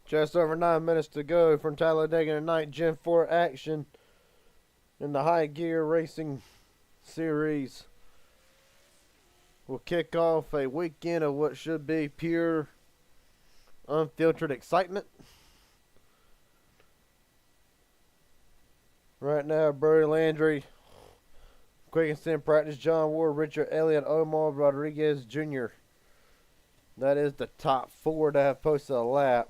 Just over 9 minutes to go from Talladega tonight. Gen 4 action in the High Gear Racing Series. We'll kick off a weekend of what should be pure, unfiltered excitement. Right now, Brody Landry, quick and sim practice, John Ward, Richard Elliott, Omar Rodriguez Jr. That is the top four that have posted a lap.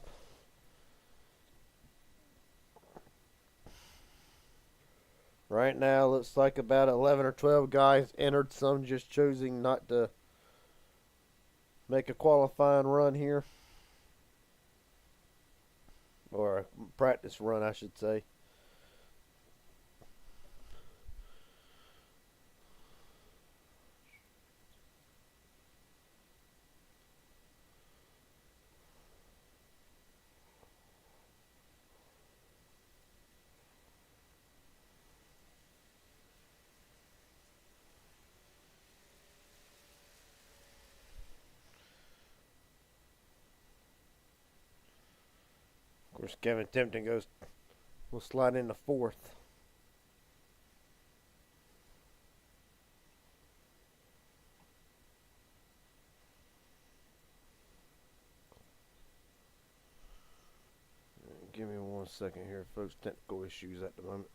Right now, looks like about 11 or 12 guys entered. Some just choosing not to make a qualifying run here. Or a practice run, I should say. Of course, Kevin Tempton will slide into fourth. Give me 1 second here, folks. Technical issues at the moment.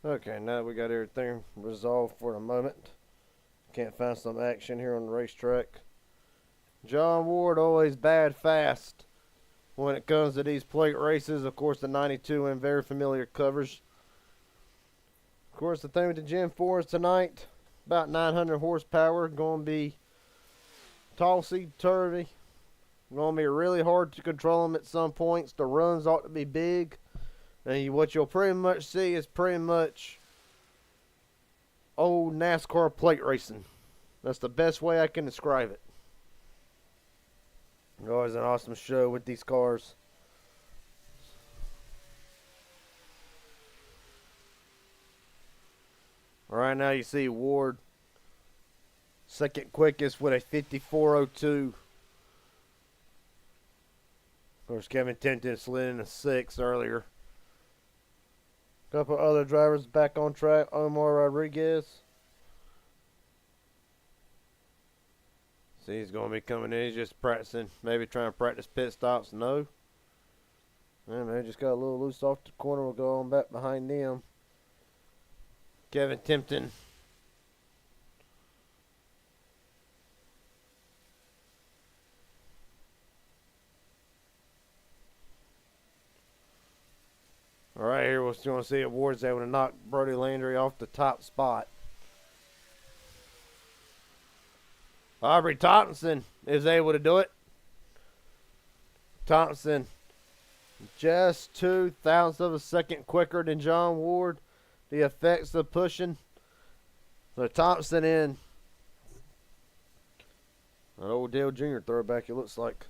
Okay, now that we got everything resolved for the moment. Can't find some action here on the racetrack. John Ward always bad fast when it comes to these plate races. Of course, the 92 and very familiar covers. Of course, the thing with the Gen 4s tonight, about 900 horsepower. Going to be topsy-turvy. Going to be really hard to control them at some points. The runs ought to be big. And what you'll pretty much see is pretty much old NASCAR plate racing. That's the best way I can describe it. Always an awesome show with these cars. Right now you see Ward second quickest with a 54.02. Of course, Kevin Tempton slid in a 6 earlier. Couple other drivers back on track. Omar Rodriguez. See, he's going to be coming in. He's just practicing. Maybe trying to practice pit stops. No. And they just got a little loose off the corner. We'll go on back behind them. Kevin Tempton. All right, here we're going to see if Ward's able to knock Brody Landry off the top spot. Aubrey Thompson is able to do it. Thompson just 0.02 of a second quicker than John Ward. The effects of pushing. So Thompson in. An old Dale Jr. throwback, it looks like.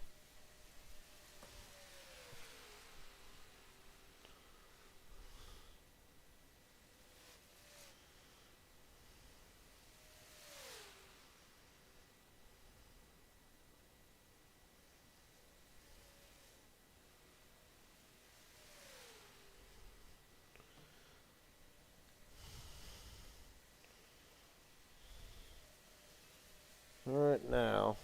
All right, now.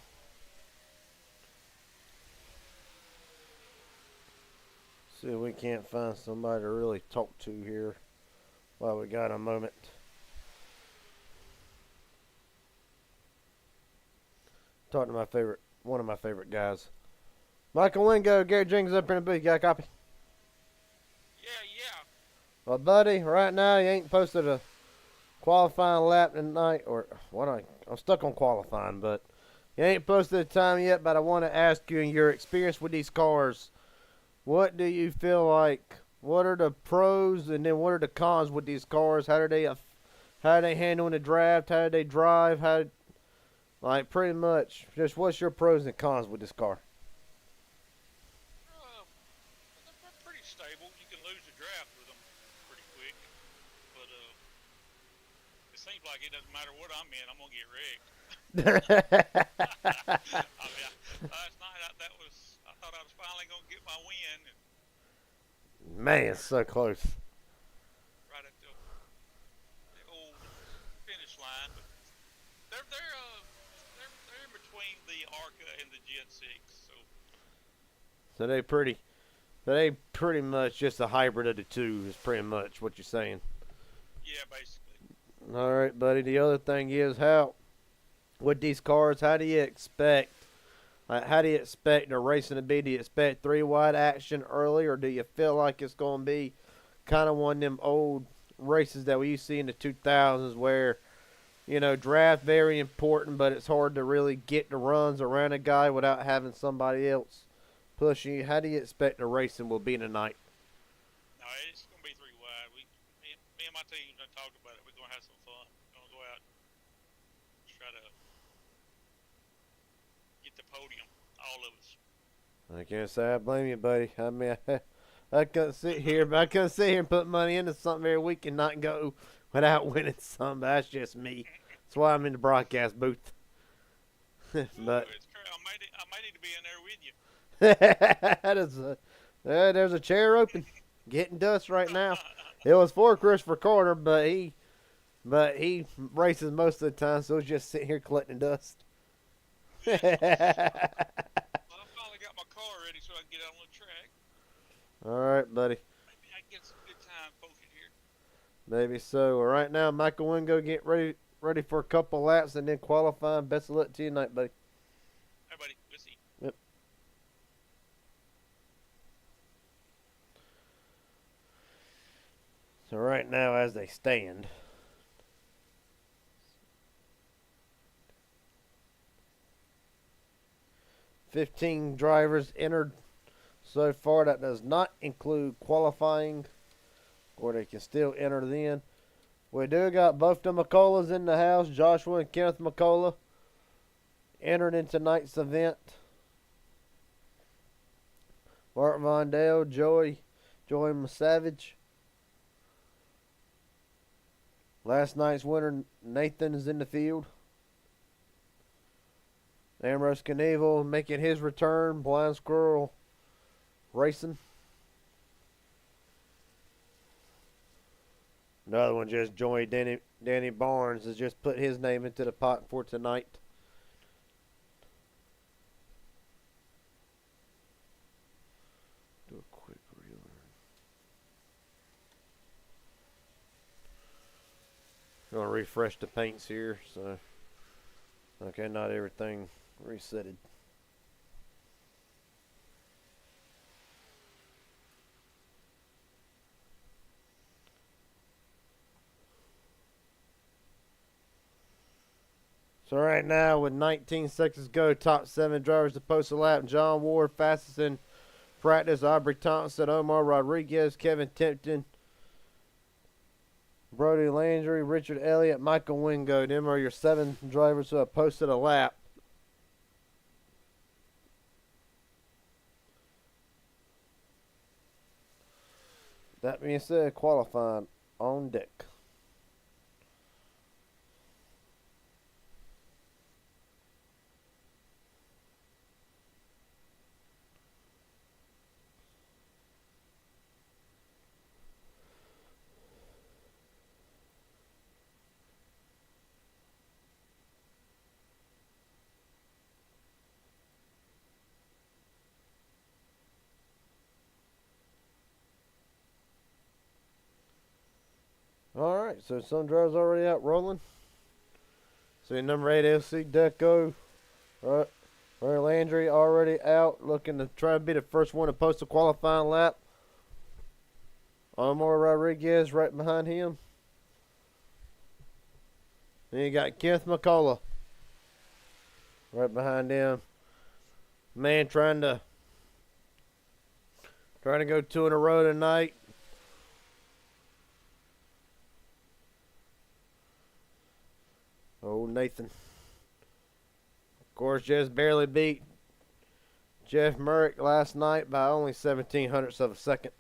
See if we can't find somebody to really talk to here while we got a moment. Talking to one of my favorite guys. Michael Wingo, Gary Jenkins up in the booth. You got a copy? Yeah, yeah. Well, buddy, right now you ain't posted a qualifying lap tonight, or I'm stuck on qualifying, but you ain't posted a time yet. But I want to ask you, in your experience with these cars, what do you feel like? What are the pros, and then what are the cons with these cars? How do they handle in the draft? How do they drive? Like pretty much, just what's your pros and cons with this car? Uh, they're pretty stable. You can lose the draft with them pretty quick, but it seems like it doesn't matter what I'm in. I'm gonna get wrecked. I mean, last night I thought I was finally gonna get my win, and Man, so close. right at the old finish line, but they're they're uh they're in between the Arca and the Gen 6, so So they pretty much just a hybrid of the two is pretty much what you're saying. yeah, basically. All right, buddy. The other thing is how with these cars, how do you expect the racing to be? Do you expect three wide action early, or do you feel like it's going to be kind of one of them old races that we used to see in the 2000s where draft very important, but it's hard to really get the runs around a guy without having somebody else pushing you. How do you expect the racing will be tonight? No, it's gonna be three wide. Me and my team done talked about it. We're gonna have some fun. We're gonna go out and try to get the podium, all of us. I can't say I blame you, buddy. I mean, I couldn't sit here, but I couldn't sit here and put money into something every week and not go without winning something. That's just me. That's why I'm in the broadcast booth. Ooh, But it's crazy. I may need to be in there with you. that is there's a chair open, getting dust right now. It was for Christopher Carter, but he races most of the time, so it's just sitting here collecting dust. Yeah. All Well, I finally got my car ready so I can get out on the track. right, buddy. Maybe I can get some good time poking here. Maybe so. Well, right now, Michael Wingo get ready for a couple laps and then qualifying. Best of luck to you tonight, buddy. Hey, buddy, we'll see. Yep. So right now, as they stand, 15 drivers entered so far. That does not include qualifying, or they can still enter then. We do got both the McCulloughs in the house. Joshua and Kenneth McCullough entered in tonight's event. Mark Vondale, Joey Savage. Last night's winner, Nathan, is in the field. Ambrose Knievel making his return. Blind Squirrel Racing. Another one just joined. Danny Barnes has just put his name into the pot for tonight. Do a quick reel. Going to refresh the paints here. So, okay, not everything resetted. So right now, with 19 seconds to go, top 7 drivers to post a lap. John Ward, fastest in practice. Aubrey Thompson, Omar Rodriguez, Kevin Tipton, Brody Landry, Richard Elliott, Michael Wingo. Them are your 7 drivers who have posted a lap. That being said, qualifying on deck. All right, so some drivers already out rolling. So number 8 FC Deco, Right. Ray Landry already out, looking to try to be the first one to post a qualifying lap. Omar Rodriguez right behind him. Then you got Kenneth McCullough right behind him. Man trying to go 2 in a row tonight. Oh, Nathan. Of course, just barely beat Jeff Merrick last night by only 0.17 of a second.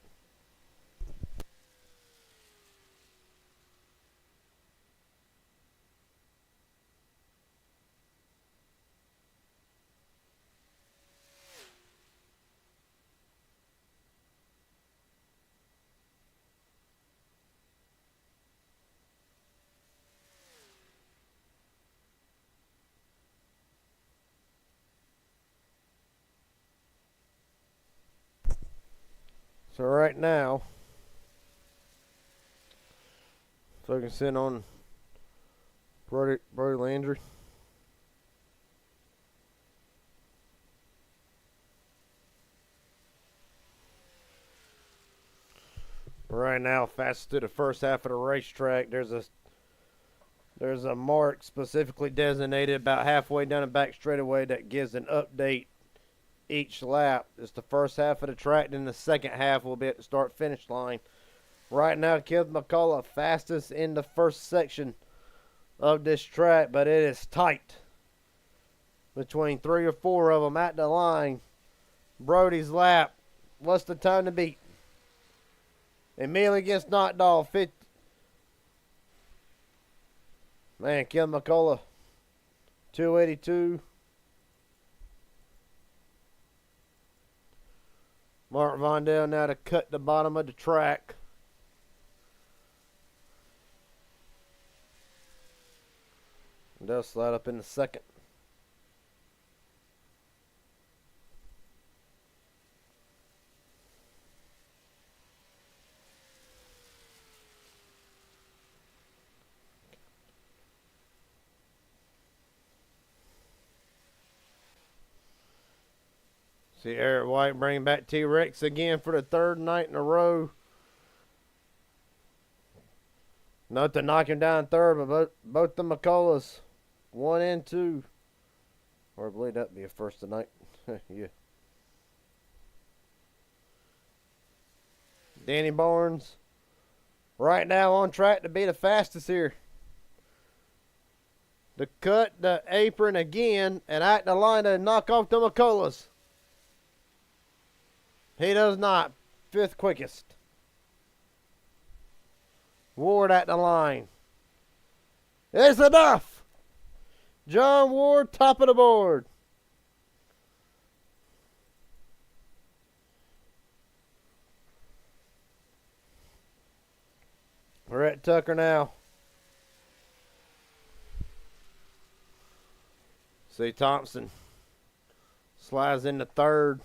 So right now, focusing on Brody Landry. Right now, fastest to the first half of the racetrack. There's a mark specifically designated about halfway down the back straightaway that gives an update each lap. It's the first half of the track, then the second half will be at the start-finish line. Right now, Kenneth McCullough fastest in the first section of this track, but it is tight between 3 or 4 of them at the line. Brody's lap, what's the time to beat? Immediately gets knocked off. Man, Kenneth McCullough, 282. Mark Vondell now to cut the bottom of the track. They'll slide up in the second. See Eric White bringing back T-Rex again for the 3rd night in a row. Not to knock him down 3rd, but both the McCulloughs, 1 and 2. Or I believe that'd be a first tonight. Yeah. Danny Barnes, right now on track to be the fastest here. To cut the apron again and at the line to knock off the McCulloughs. He does not. 5th quickest. Ward at the line. It's enough. John Ward, top of the board. Rhett Tucker now. C. Thompson slides into 3rd.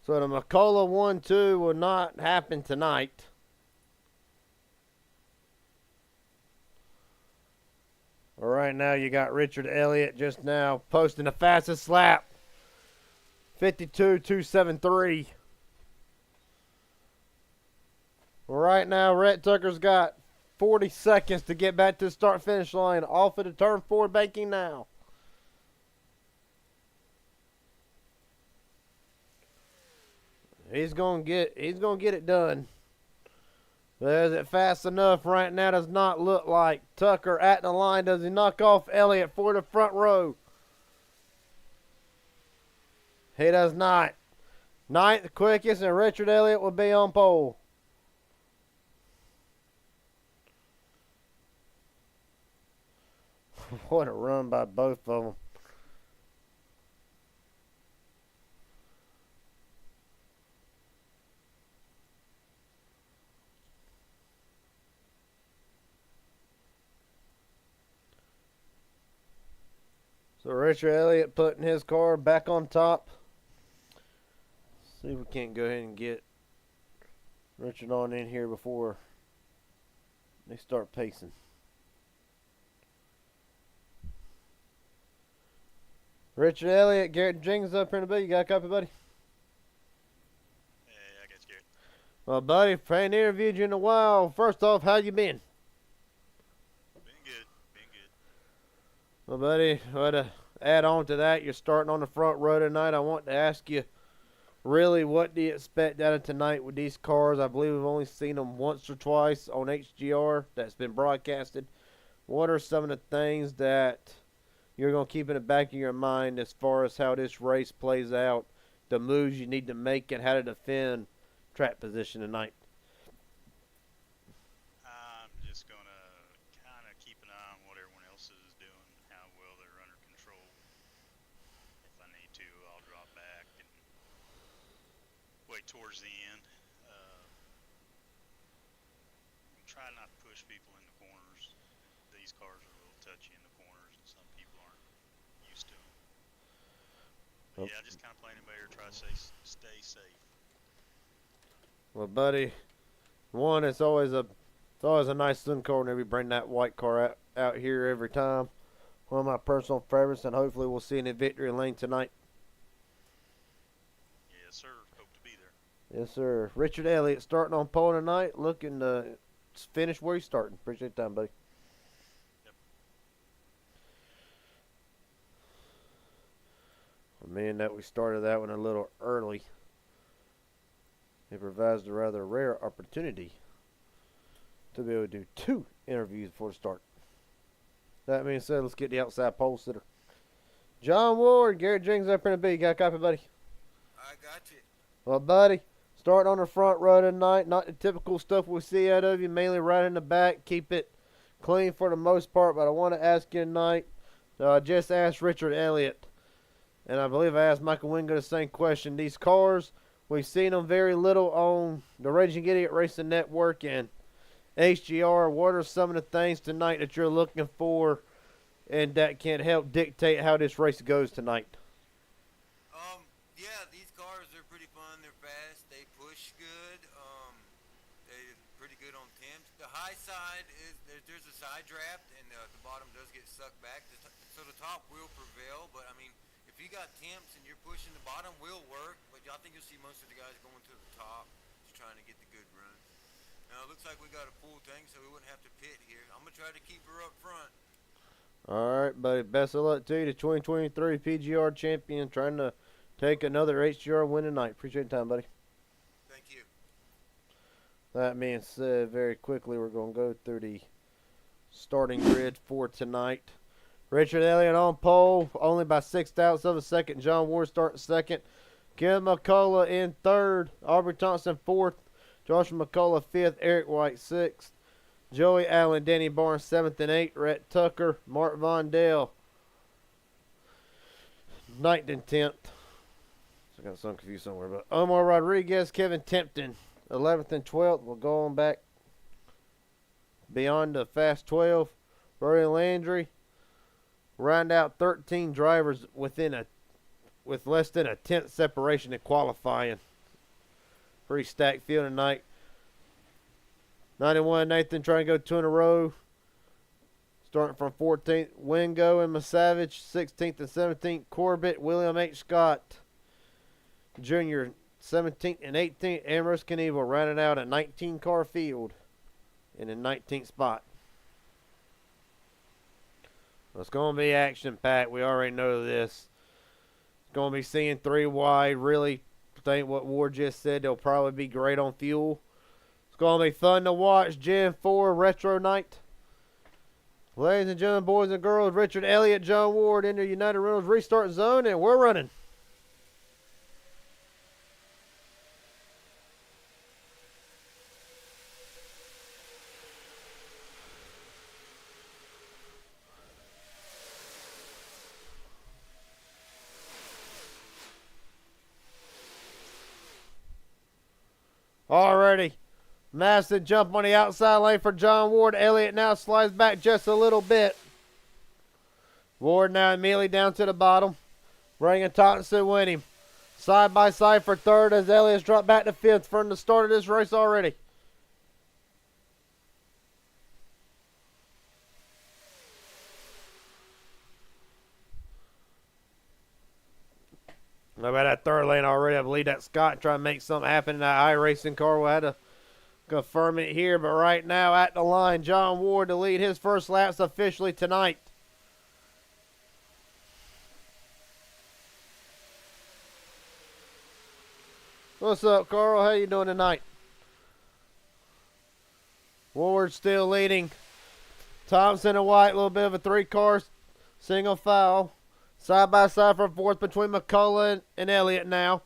So the McCullough 1-2 will not happen tonight. All right, now you got Richard Elliott just now posting the fastest lap. 52.273. Right now, Rhett Tucker's got 40 seconds to get back to the start-finish line. Off of the turn 4 banking now. He's gonna get it done. But is it fast enough right now? Does not look like. Tucker at the line. Does he knock off Elliott for the front row? He does not. 9th quickest, and Richard Elliott will be on pole. What a run by both of them. So Richard Elliott putting his car back on top. See if we can't go ahead and get Richard on in here before they start pacing. Richard Elliott, Garrett Jenkins up here in the bay. You got a copy, buddy? Yeah, I guess Garrett. Well, buddy, I ain't interviewed you in a while. First off, how you been? Been good. Been good. Well, buddy, to add on to that, you're starting on the front row tonight. I want to ask you, really, what do you expect out of tonight with these cars? I believe we've only seen them once or twice on HGR that's been broadcasted. What are some of the things that you're going to keep in the back of your mind as far as how this race plays out, the moves you need to make, and how to defend track position tonight? I'm just going to kind of keep an eye on what everyone else is doing, how well they're under control. If I need to, I'll drop back and wait towards the end. Try not to push people in the corners. These cars are a little touchy in the corners, and some people aren't used to them. But yeah, just kind of playing it better, try to stay safe. Well, buddy, one, it's always a nice looking car whenever you bring that white car out here every time. One of my personal favorites, and hopefully we'll see it in victory lane tonight. Yes, sir. Hope to be there. Yes, sir. Richard Elliott starting on pole tonight, looking to finish where he's starting. Appreciate the time, buddy. Yep. Well, man, that we started that one a little early. It provides a rather rare opportunity to be able to do 2 interviews before the start. That being said, let's get the outside pole sitter. John Ward, Garrett Jenkins up in the B. You got a copy, buddy? I got you. Well, buddy, starting on the front row tonight. Not the typical stuff we see out of you, mainly right in the back. Keep it clean for the most part, but I want to ask you tonight. I just asked Richard Elliott, and I believe I asked Michael Wingo the same question. These cars, we've seen them very little on the Raging Idiot Racing Network and HGR. What are some of the things tonight that you're looking for and that can help dictate how this race goes tonight? Yeah, these cars are pretty fun. They're fast. They push good. They're pretty good on temps. The high side is there's a side draft, and the bottom does get sucked back. So the top will prevail. But I mean, if you got temps and you're pushing, the bottom will work. But I think you'll see most of the guys going to the top, just trying to get the good run. Now it looks like we got a full tank, so we wouldn't have to pit here. I'm gonna try to keep her up front. All right, buddy. Best of luck to you, the 2023 PGR champion, trying to take another HGR win tonight. Appreciate the time, buddy. Thank you. That being said, very quickly, we're going to go through the starting grid for tonight. Richard Elliott on pole, only by 0.6 of a second. John Ward starting second. Ken McCullough in third. Aubrey Thompson fourth. Joshua McCullough fifth. Eric White sixth. Joey Allen, Danny Barnes seventh and eighth. Rhett Tucker, Mark Vondell ninth and 10th. I got some confused somewhere, but Omar Rodriguez, Kevin Tempton, 11th and 12th. We'll go on back beyond the fast 12. Brody Landry, round out 13 drivers with less than a 10th separation in qualifying. Pretty stacked field tonight. 91 Nathan trying to go 2 in a row. Starting from 14th, Wingo and Masavage. 16th and 17th, Corbett, William H. Scott Jr., 17th and 18th, Ambrose Knievel rounding out a 19-car field in the 19th spot. It's going to be action-packed. We already know this. It's going to be seeing 3 wide. Really think what Ward just said. They'll probably be great on fuel. It's going to be fun to watch. Gen 4 Retro Night. Ladies and gentlemen, boys and girls, Richard Elliott, John Ward in the United Rentals restart zone, and we're running. Alrighty. Massive jump on the outside lane for John Ward. Elliott now slides back just a little bit. Ward now immediately down to the bottom. Bringing Thompson with him. Side by side for third as Elliott's dropped back to fifth from the start of this race already. About that third lane already. I believe that Scott trying to make something happen in that iRacing car. We'll have to confirm it here. But right now at the line, John Ward to lead his first laps officially tonight. What's up, Carl? How you doing tonight? Ward still leading. Thompson and White, a little bit of a three-car single file. Side by side for fourth between McCullough and Elliott now.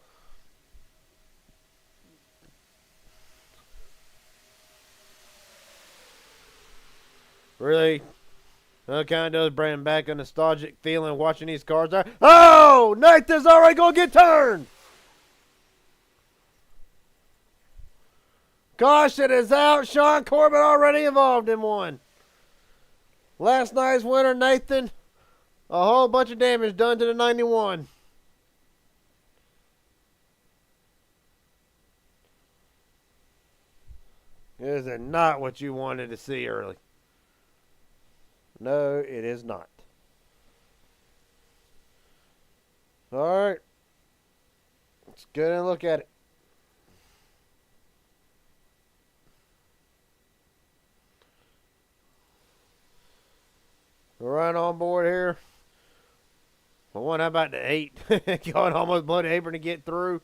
Really, that kind of does bring back a nostalgic feeling watching these cars there. Oh, Nathan's already going to get turned. Caution is out. Sean Corbett already involved in one. Last night's winner, Nathan. A whole bunch of damage done to the 91. This is not what you wanted to see early. No, it is not. All right. Let's go and look at it. We're right on board here. Well, how about the 8? Going almost below the apron to get through.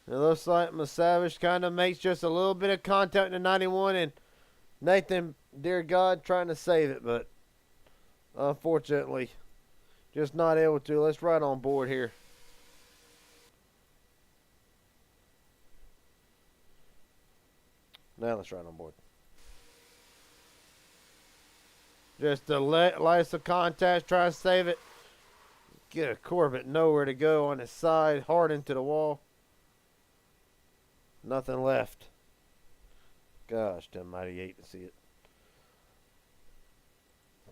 It looks like Masavage kind of makes just a little bit of contact in the 91, and Nathan, dear God, trying to save it, but unfortunately, just not able to. Let's right on board here. Now let's right on board. Just to light some contacts, try to save it. Get a Corvette nowhere to go on his side, hard into the wall. Nothing left. Gosh, damn mighty hate to see it.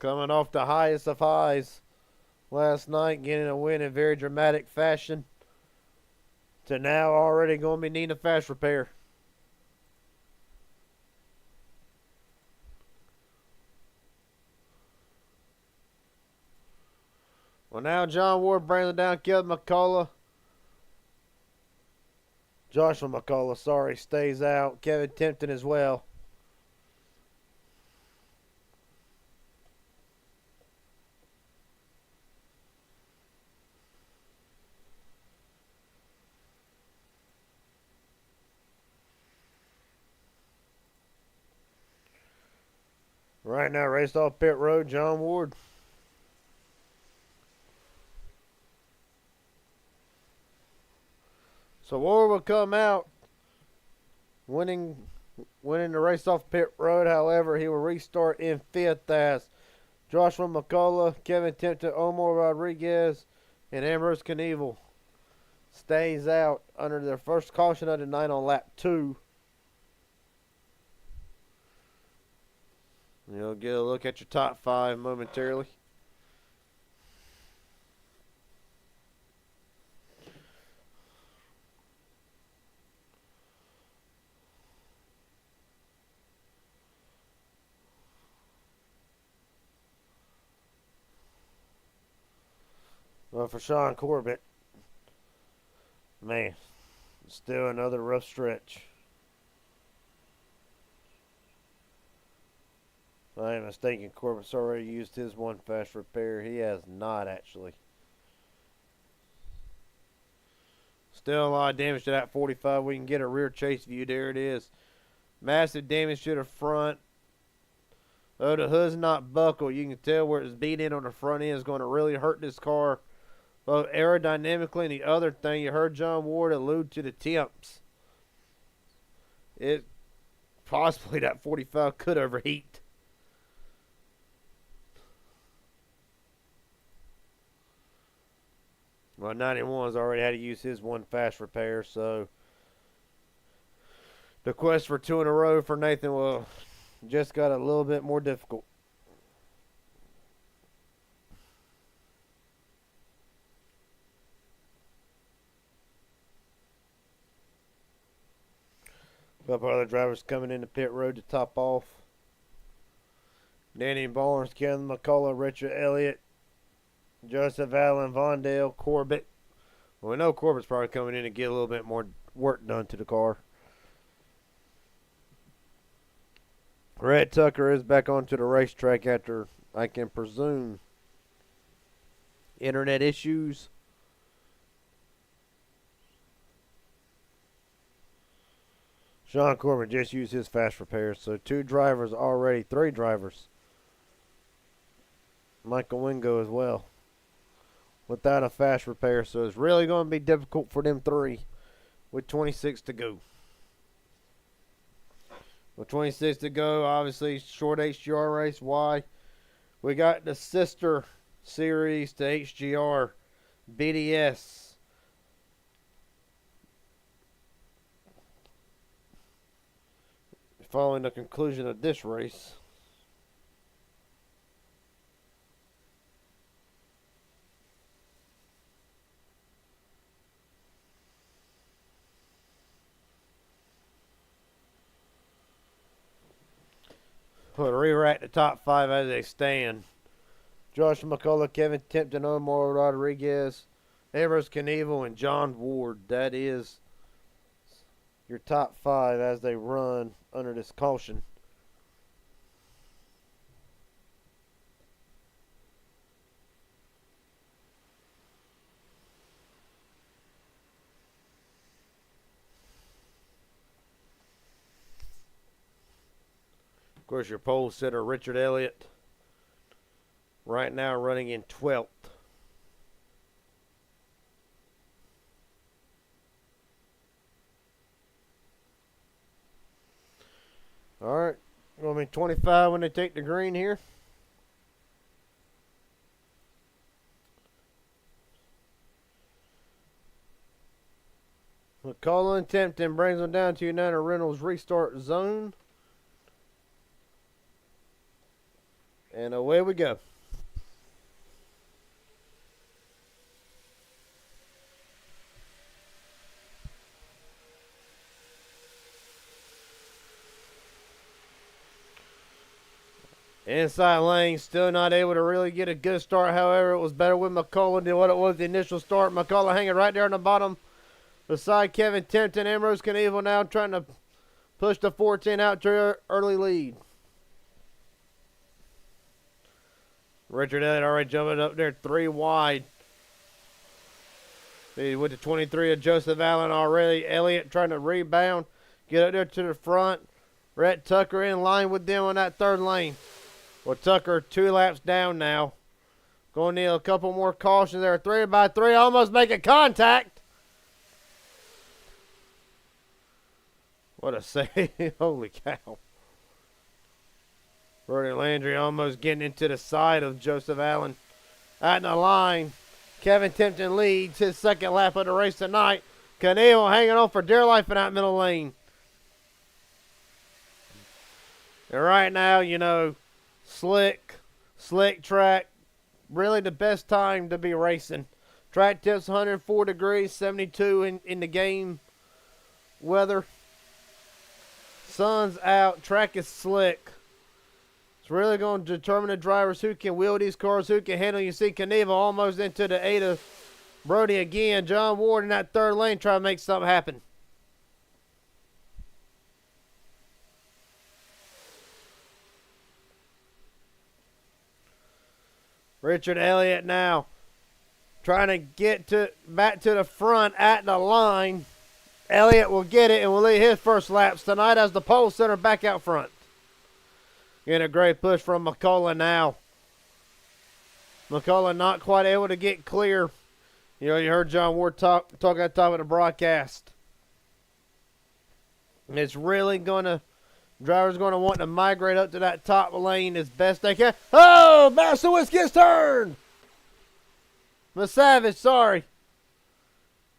Coming off the highest of highs last night, getting a win in very dramatic fashion, to now already going to be needing a fast repair. Well, now John Ward brings it down. Kevin McCullough. Joshua McCullough, sorry, stays out. Kevin Timpton as well. Right now, raced off pit road, John Ward. So Ward will come out winning the race off pit road. However, he will restart in fifth as Joshua McCullough, Kevin Timpton, Omar Rodriguez, and Ambrose Knievel stays out under their first caution of the night on lap 2. You'll get a look at your top 5 momentarily. Well, for Sean Corbett, man, still another rough stretch. If I ain't mistaken, Corbett's already used his one fast repair. He has not, actually. Still a lot of damage to that 45. We can get a rear chase view. There it is. Massive damage to the front. Oh, the hood's not buckled. You can tell where it's beat in on the front end is going to really hurt this car, both aerodynamically and the other thing. You heard John Ward allude to the temps. It possibly that 45 could overheat. Well, 91's already had to use his one fast repair, so the quest for 2 in a row for Nathan will just got a little bit more difficult. A couple other drivers coming into pit road to top off. Danny Barnes, Kevin McCullough, Richard Elliott, Joseph Allen, Vondale, Corbett, Well, we know Corbett's probably coming in to get a little bit more work done to the car. Rhett Tucker is back onto the racetrack after, I can presume, internet issues. Sean Corbett just used his fast repairs, so 2 drivers already, 3 drivers. Michael Wingo as well, without a fast repair, so it's really going to be difficult for them 3 with 26 to go. With 26 to go, obviously, short HGR race. Why? We got the sister series to HGR, BDS. Following the conclusion of this race. We'll re-rack the top 5 as they stand. Josh McCullough, Kevin Tipton, Omar Rodriguez, Ambrose Knievel, and John Ward. That is your top 5 as they run under this caution. Of course, your pole sitter, Richard Elliott, right now running in 12th. All right, going to be 25 when they take the green here. McCullough Tempton brings them down to United Reynolds restart zone. And away we go. Inside lane, still not able to really get a good start. However, it was better with McCullough than what it was the initial start. McCullough hanging right there on the bottom beside Kevin Tempton. Ambrose Knievel now trying to push the 14 out to her early lead. Richard Elliott already jumping up there 3 wide. With the 23 of Joseph Allen already. Elliott trying to rebound, get up there to the front. Rhett Tucker in line with them on that 3rd lane. Well, Tucker 2 laps down now. Going to need a couple more cautions there. 3 by 3, almost making contact. What a save. Holy cow. Brody Landry almost getting into the side of Joseph Allen. At the line, Kevin Tempton leads his 2nd lap of the race tonight. Knievel hanging on for dear life in that middle lane. And right now, you know, slick track, really the best time to be racing. Track tips 104 degrees, 72 in the game weather. Sun's out, track is slick. It's really going to determine the drivers who can wheel these cars, who can handle. You see Knievel almost into the 8 of Brody again. John Ward in that 3rd lane trying to make something happen. Richard Elliott now trying to get back to the front at the line. Elliott will get it and will lead his first laps tonight as the pole sitter back out front. Getting a great push from McCullough now. McCullough not quite able to get clear. You know, you heard John Ward talk at the top of the broadcast. It's really going to, drivers going to want to migrate up to that top lane as best they can. Oh, Masowitz gets turned. Savage, sorry.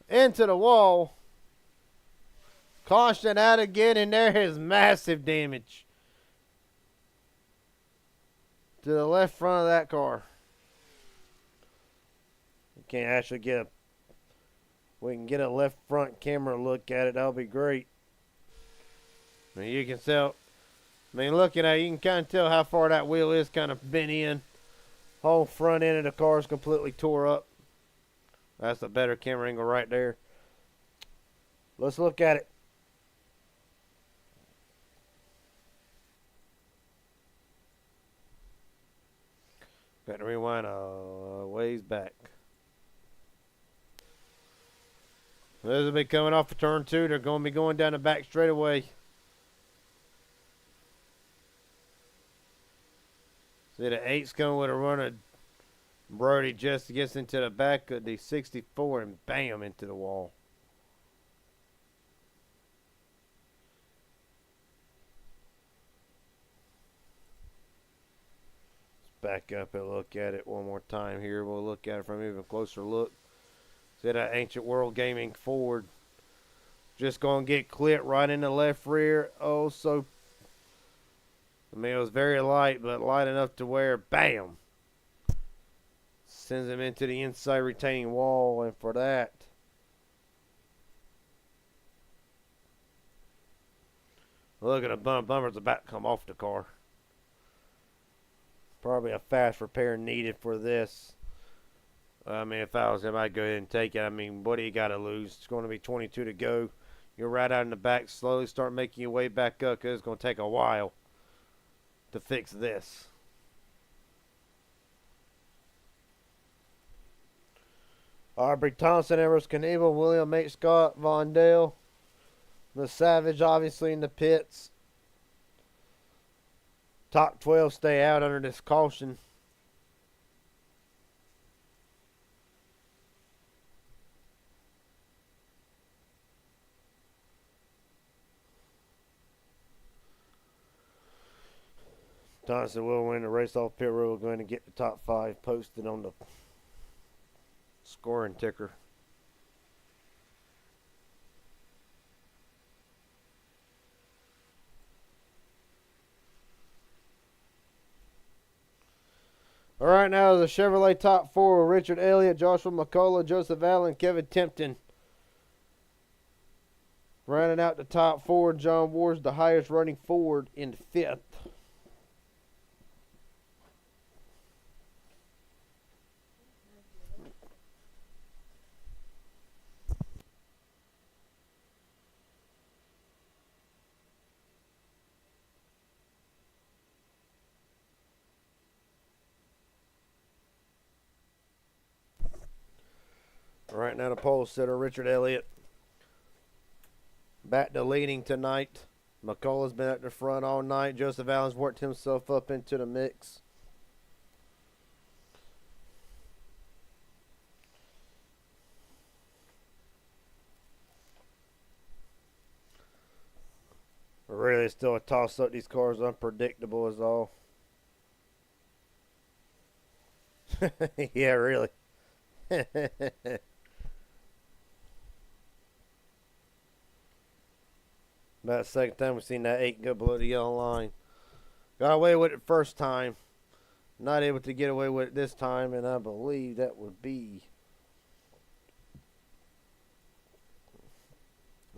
Into the wall. Caution out again, and there is massive damage to the left front of that car. You can't actually we can get a left front camera look at it. That'll be great. I mean, you can tell, looking at it, you can kind of tell how far that wheel is kind of bent in. Whole front end of the car is completely tore up. That's a better camera angle right there. Let's look at it. Got to rewind a ways back. Those will be coming off of turn 2. They're going to be going down the back straightaway. See, the 8's coming with a run of Brody just gets into the back of the 64 and bam, into the wall. Let's back up and look at it one more time here. We'll look at it from an even closer look. See that Ancient World Gaming Ford just going to get clipped right in the left rear. Oh, so, I mean, it was very light, but light enough to where, bam, sends him into the inside retaining wall. And for that, look at the bumper's about to come off the car. Probably a fast repair needed for this. I mean, if I was him, I'd go ahead and take it. I mean, what do you got to lose? It's going to be 22 to go. You're right out in the back. Slowly start making your way back up because it's going to take a while to fix this. Aubrey Thompson, Everest Knievel, William H. Scott, Von Dale. The Savage, obviously, in the pits. Top 12 stay out under this caution. Thompson will win the race off pit road. We're going to get the top 5 posted on the scoring ticker. All right, now the Chevrolet top 4: Richard Elliott, Joshua McCullough, Joseph Allen, Kevin Tempton. Rounding out the top 4, John Ward's the highest running Ford in 5th. Right now the pole sitter, Richard Elliott, back to leading tonight. McCullough's been at the front all night. Joseph Allen's worked himself up into the mix. Really still a toss-up. These cars unpredictable as all. Yeah, really. About the second time we've seen that 8 go below the yellow line. Got away with it first time. Not able to get away with it this time, and I believe that would be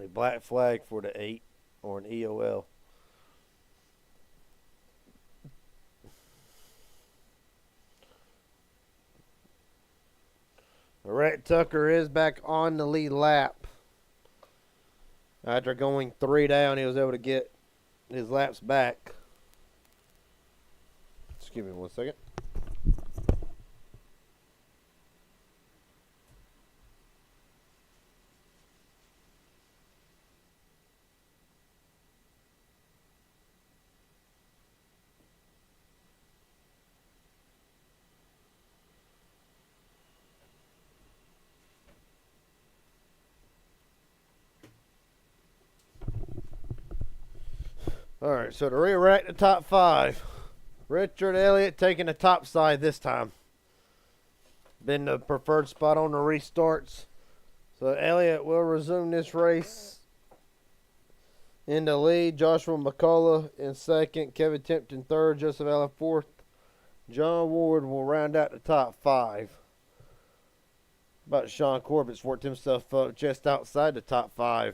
a black flag for the 8 or an EOL. Rhett Tucker is back on the lead lap. After going 3 down, he was able to get his laps back. Excuse me 1 second. All right, so to re-rack the top 5, Richard Elliott taking the top side this time. Been the preferred spot on the restarts. So Elliott will resume this race in the lead. Joshua McCullough in second. Kevin Tempton third. Joseph Allen fourth. John Ward will round out the top 5. But Sean Corbett's worked himself up just outside the top 5.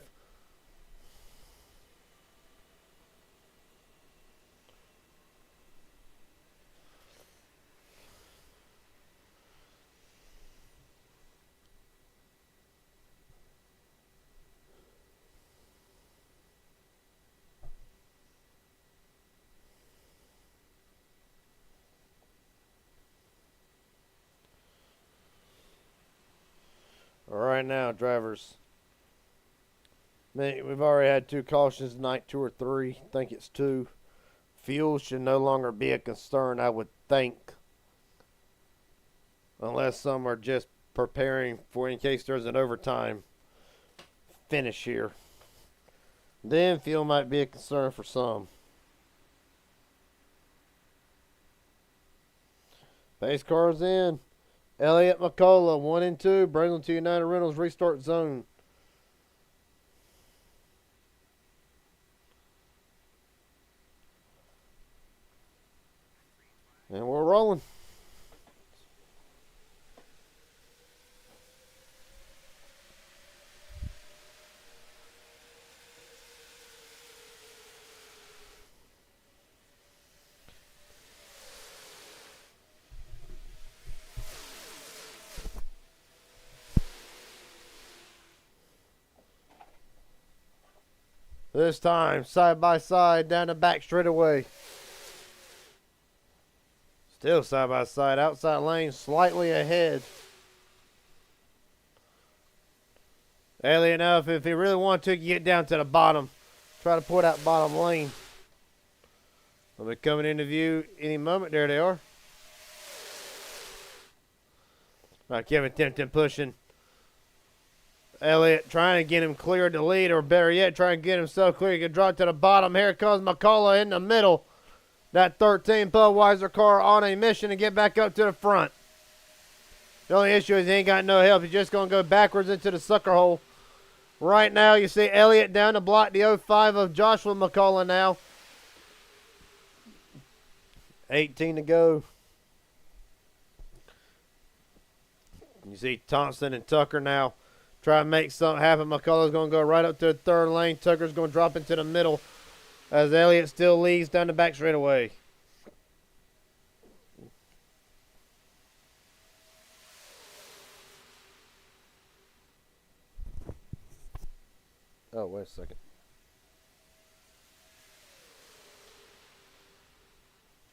right now, drivers. We've already had 2 cautions tonight, 2 or 3. I think it's 2. Fuel should no longer be a concern, I would think. Unless some are just preparing for in case there's an overtime finish here. Then fuel might be a concern for some. Pace cars in. Elliott McCullough, 1 and 2. Brings them to United Rentals restart zone. And we're rolling. This time, side by side, down the back straightaway. Still side by side, outside lane, slightly ahead. Elliott enough, if he really wanted to, get down to the bottom. Try to pull that bottom lane. They'll be coming into view any moment. There they are. All right, Kevin Tempton pushing. Elliott trying to get him cleared to lead, or better yet, trying to get himself clear. He can drop to the bottom. Here comes McCullough in the middle. That 13 Budweiser car on a mission to get back up to the front. The only issue is he ain't got no help. He's just going to go backwards into the sucker hole. Right now, you see Elliott down to block the 05 of Joshua McCullough now. 18 to go. You see Thompson and Tucker now try to make something happen. McCullough's going to go right up to the third lane. Tucker's going to drop into the middle as Elliott still leads down the back straightaway. Oh, wait a second.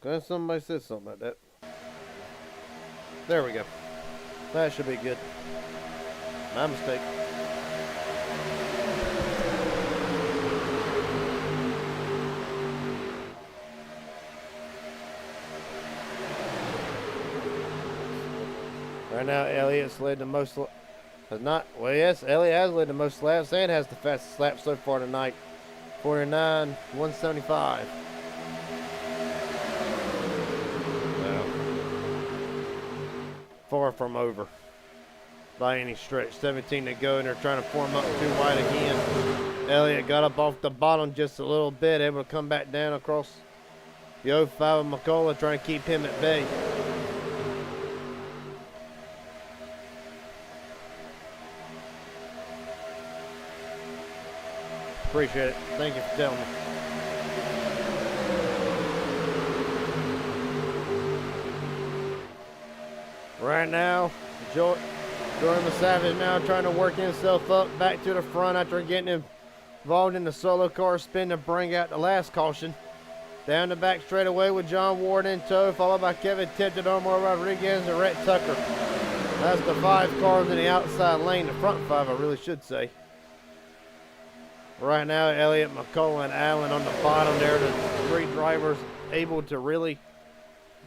Okay, somebody said something like that. There we go. That should be good. My mistake. Right now, Elliott's led the most. Has not. Well, yes, Elliott has led the most laps and has the fastest lap so far tonight. 49, 175. Well, far from over by any stretch. 17 to go, and they're trying to form up too wide again. Elliott got up off the bottom just a little bit, able to come back down across the 05 of McCullough, trying to keep him at bay. Appreciate it. Thank you for telling me. Right now, Jordan Savage now trying to work himself up back to the front after getting involved in the solo car spin to bring out the last caution. Down the back straightaway with John Ward in tow, followed by Kevin Tempton, Omar Rodriguez, and Rhett Tucker. That's the 5 cars in the outside lane, the front 5, I really should say. Right now, Elliott, McCullough, and Allen on the bottom there. The 3 drivers able to really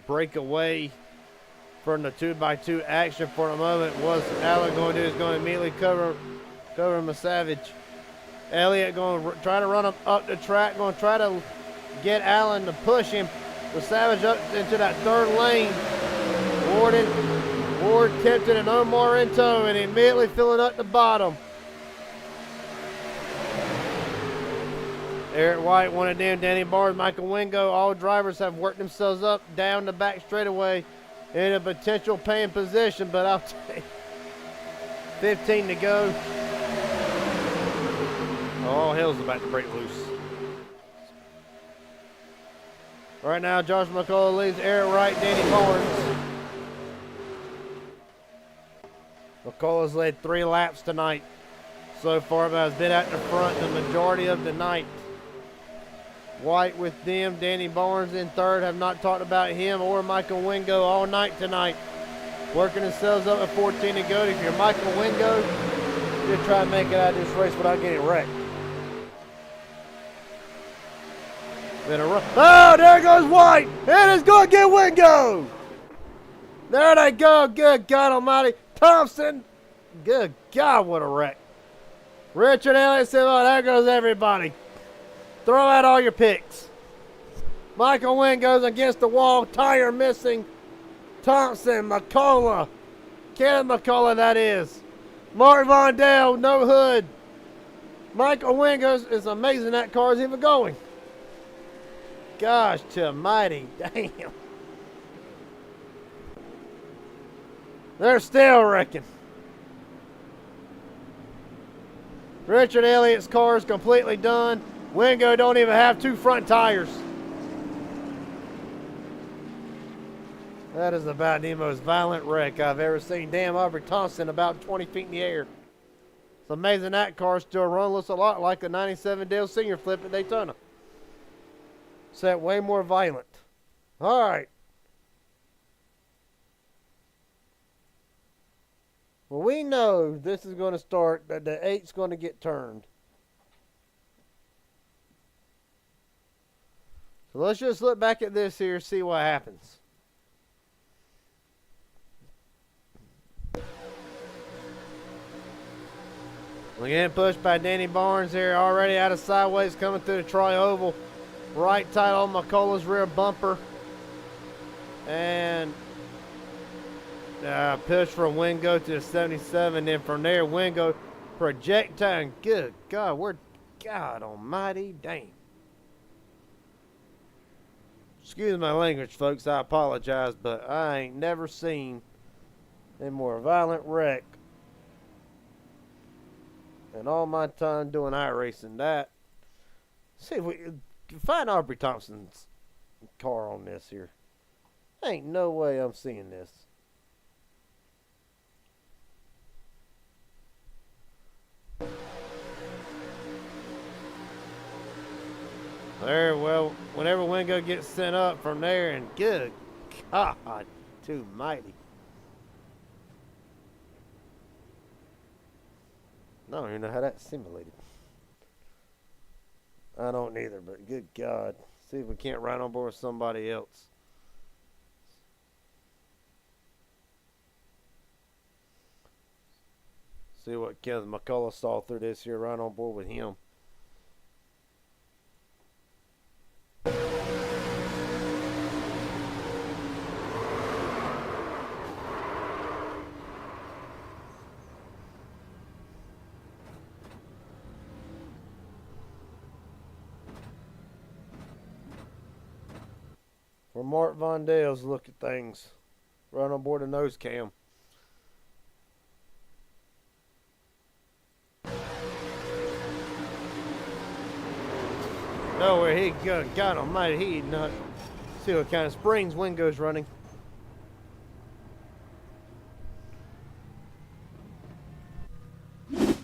break away from the 2x2 action for the moment. What's Allen going to do is going to immediately cover Savage. Elliott going to try to run him up the track, going to try to get Allen to push him. With Savage up into that 3rd lane. Ward, Tempton, and Omar in tow, and immediately filling up the bottom. Eric White, one of them, Danny Barnes, Michael Wingo, all drivers have worked themselves up down the back straightaway in a potential paying position, but I'll tell you, 15 to go. All hell's about to break loose. Right now, Josh McCullough leads Eric Wright, Danny Barnes. McCullough's led 3 laps tonight so far, but has been at the front the majority of the night. White with them, Danny Barnes in 3rd. Have not talked about him or Michael Wingo all night tonight. Working themselves up at 14 to go. If you're Michael Wingo, Just try and make it out of this race without getting wrecked. Oh, there goes White! And it's going to get Wingo! There they go. Good God Almighty. Thompson. Good God, what a wreck. Richard Elliott said, oh, there goes everybody. Throw out all your picks. Michael Wynn goes against the wall. Tire missing. Thompson, McCullough. Kenneth McCullough, that is. Mark Von Dale, no hood. Michael Wynn goes, it's amazing that car is even going. Gosh, to mighty damn. They're still wrecking. Richard Elliott's car is completely done. Wingo don't even have 2 front tires. That is about the most violent wreck I've ever seen. Damn, Aubrey Thompson about 20 feet in the air. It's amazing that car still runs. Looks a lot like the 97 Dale Senior flip at Daytona. Except way more violent. All right. Well, we know this is going to start, that the 8's going to get turned. So let's just look back at this here, see what happens. We're getting pushed by Danny Barnes here, already out of sideways, coming through the tri-oval. Right tight on McCullough's rear bumper. And push from Wingo to the 77. Then from there, Wingo projectile. Good God, we're God almighty damn. Excuse my language, folks. I apologize, but I ain't never seen a more violent wreck in all my time doing iRacing. That. See if we can find Aubrey Thompson's car on this here. Ain't no way I'm seeing this. There, well, whenever Wingo gets sent up from there, and good God, too mighty. I don't even know how that's simulated. I don't either, but good God. See if we can't ride on board with somebody else. See what Kenneth McCullough saw through this here, right on board with him. For Mark Von Dale's look at things, right on board the nose cam. Nowhere he go, God almighty, he not. See what kind of springs Wingo's running. Well,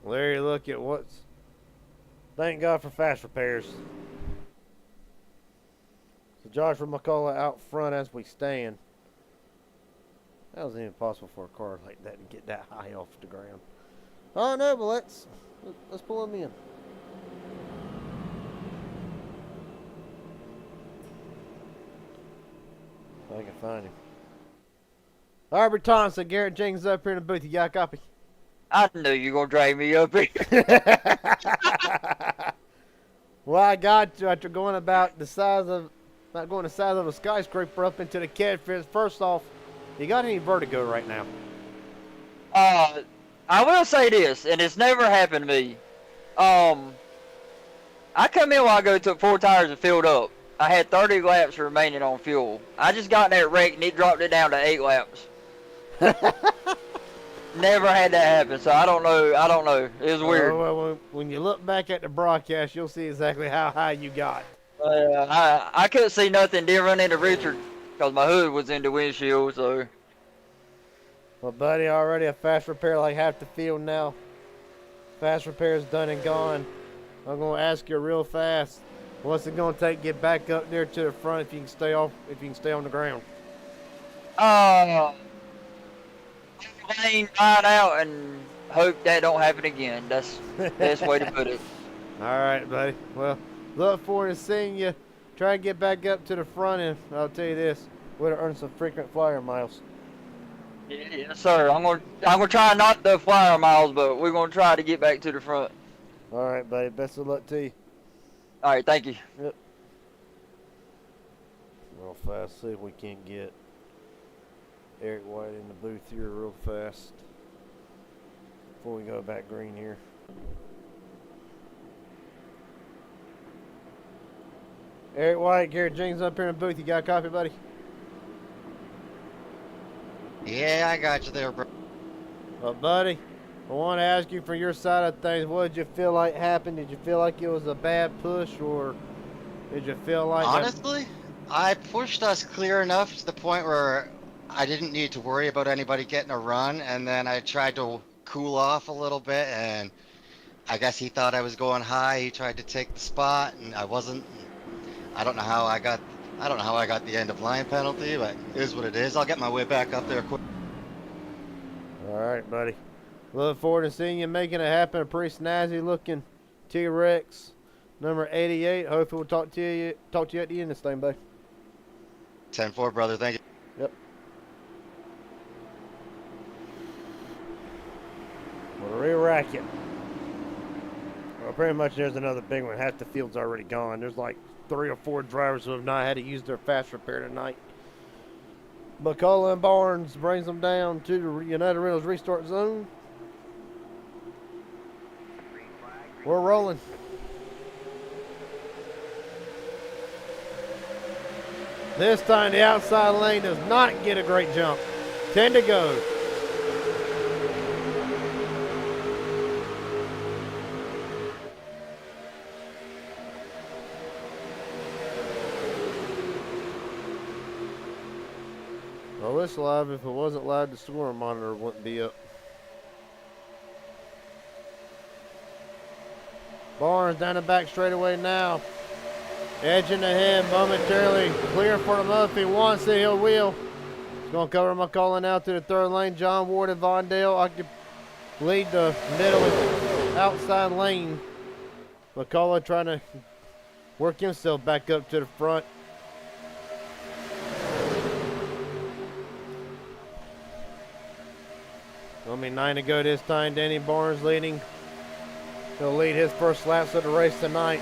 there you look at what's. Thank God for fast repairs. So Joshua McCullough out front as we stand. That wasn't even possible for a car like that to get that high off the ground. Oh no, but let's pull him in. If I can find him. Aubrey Thompson, Garrett Jenkins up here in the booth. You got a copy? I knew you were going to drag me up here. Well, I got to after going about the size of, not going the size of a skyscraper up into the catfish. First off, you got any vertigo right now? I will say this, and it's never happened to me. I come in while I go took 4 tires and filled up. I had 30 laps remaining on fuel. I just got in that wreck and it dropped it down to 8 laps. Never had that happen, so I don't know. It was weird. Well, when you look back at the broadcast, you'll see exactly how high you got. I couldn't see nothing. Didn't run into Richard because my hood was in the windshield, so. Well, buddy, already a fast repair like half the field now. Fast repair is done and gone. I'm going to ask you real fast. What's it going to take to get back up there to the front if you can stay on the ground? lane, line out, and hope that don't happen again. That's the best way to put it. All right, buddy. Well, look forward to seeing you. Try and get back up to the front, and I'll tell you this: we're to earn some frequent flyer miles. Yes, sir. I'm gonna try not the flyer miles, but we're gonna try to get back to the front. All right, buddy. Best of luck to you. All right, thank you. Yep. Real fast. See if we can't get Eric White in the booth here real fast before we go back green here. Eric White, Garrett Jenkins up here in the booth. You got a copy, buddy? Yeah, I got you there, bro. Well, buddy, I want to ask you from your side of things, what did you feel like happened? Did you feel like it was a bad push, or did you feel like... Honestly, I pushed us clear enough to the point where I didn't need to worry about anybody getting a run, and then I tried to cool off a little bit, and I guess he thought I was going high. He tried to take the spot, and I wasn't. I don't know how I got the end of line penalty, but it is what it is. I'll get my way back up there quick. All right, buddy. Look forward to seeing you making it happen. A pretty snazzy looking T-Rex, number 88. Hopefully we'll talk to you at the end of this thing, buddy. 10-4, brother. Thank you. Yep. We'll re-rack it. Well, pretty much there's another big one. Half the field's already gone. There's like 3 or 4 drivers who have not had to use their fast repair tonight. McCullough and Barnes brings them down to the United Rentals restart zone. We're rolling. This time the outside lane does not get a great jump. 10 to go. Well, this live, if it wasn't live, the scoring monitor wouldn't be up. Barnes down the back straightaway now. Edging ahead momentarily. Clear for him up if he wants it, he'll wheel. He's going to cover McCullough now to the third lane. John Ward and Vondale lead the middle and outside lane. McCullough trying to work himself back up to the front. Only 9 to go this time. Danny Barnes leading. He'll lead his first laps of the race tonight.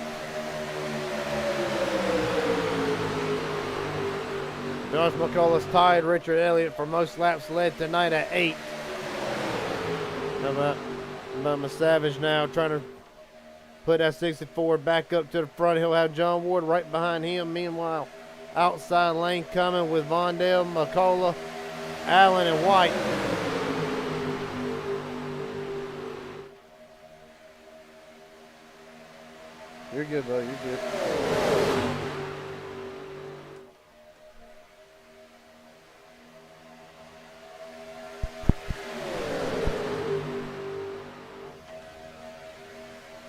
Josh McCullough's tied Richard Elliott for most laps led tonight at 8. How about Savage now trying to put that 64 back up to the front. He'll have John Ward right behind him. Meanwhile, outside lane coming with Vondale, McCullough, Allen, and White. You're good, buddy. You're good.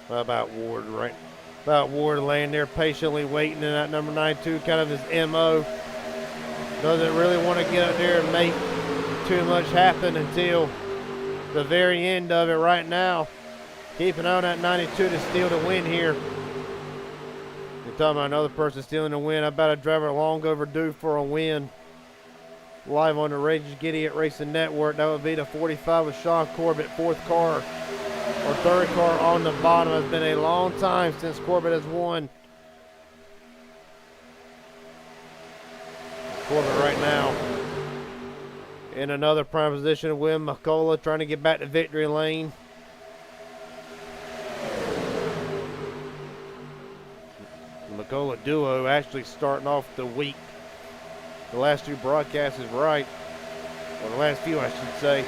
How about Ward, right? About Ward laying there patiently waiting in that number 92, kind of his MO. Doesn't really want to get up there and make too much happen until the very end of it right now. Keeping on that 92 to steal the win here. You're talking about another person stealing the win. How about a driver long overdue for a win? Live on the Rage Gideon Racing Network. That would be the 45 with Sean Corbett, 4th car or 3rd car on the bottom. It's been a long time since Corbett has won. Corbett right now in another prime position with McCullough trying to get back to victory lane. The McCullough duo actually starting off the week. The last 2 broadcasts is right. Or the last few, I should say.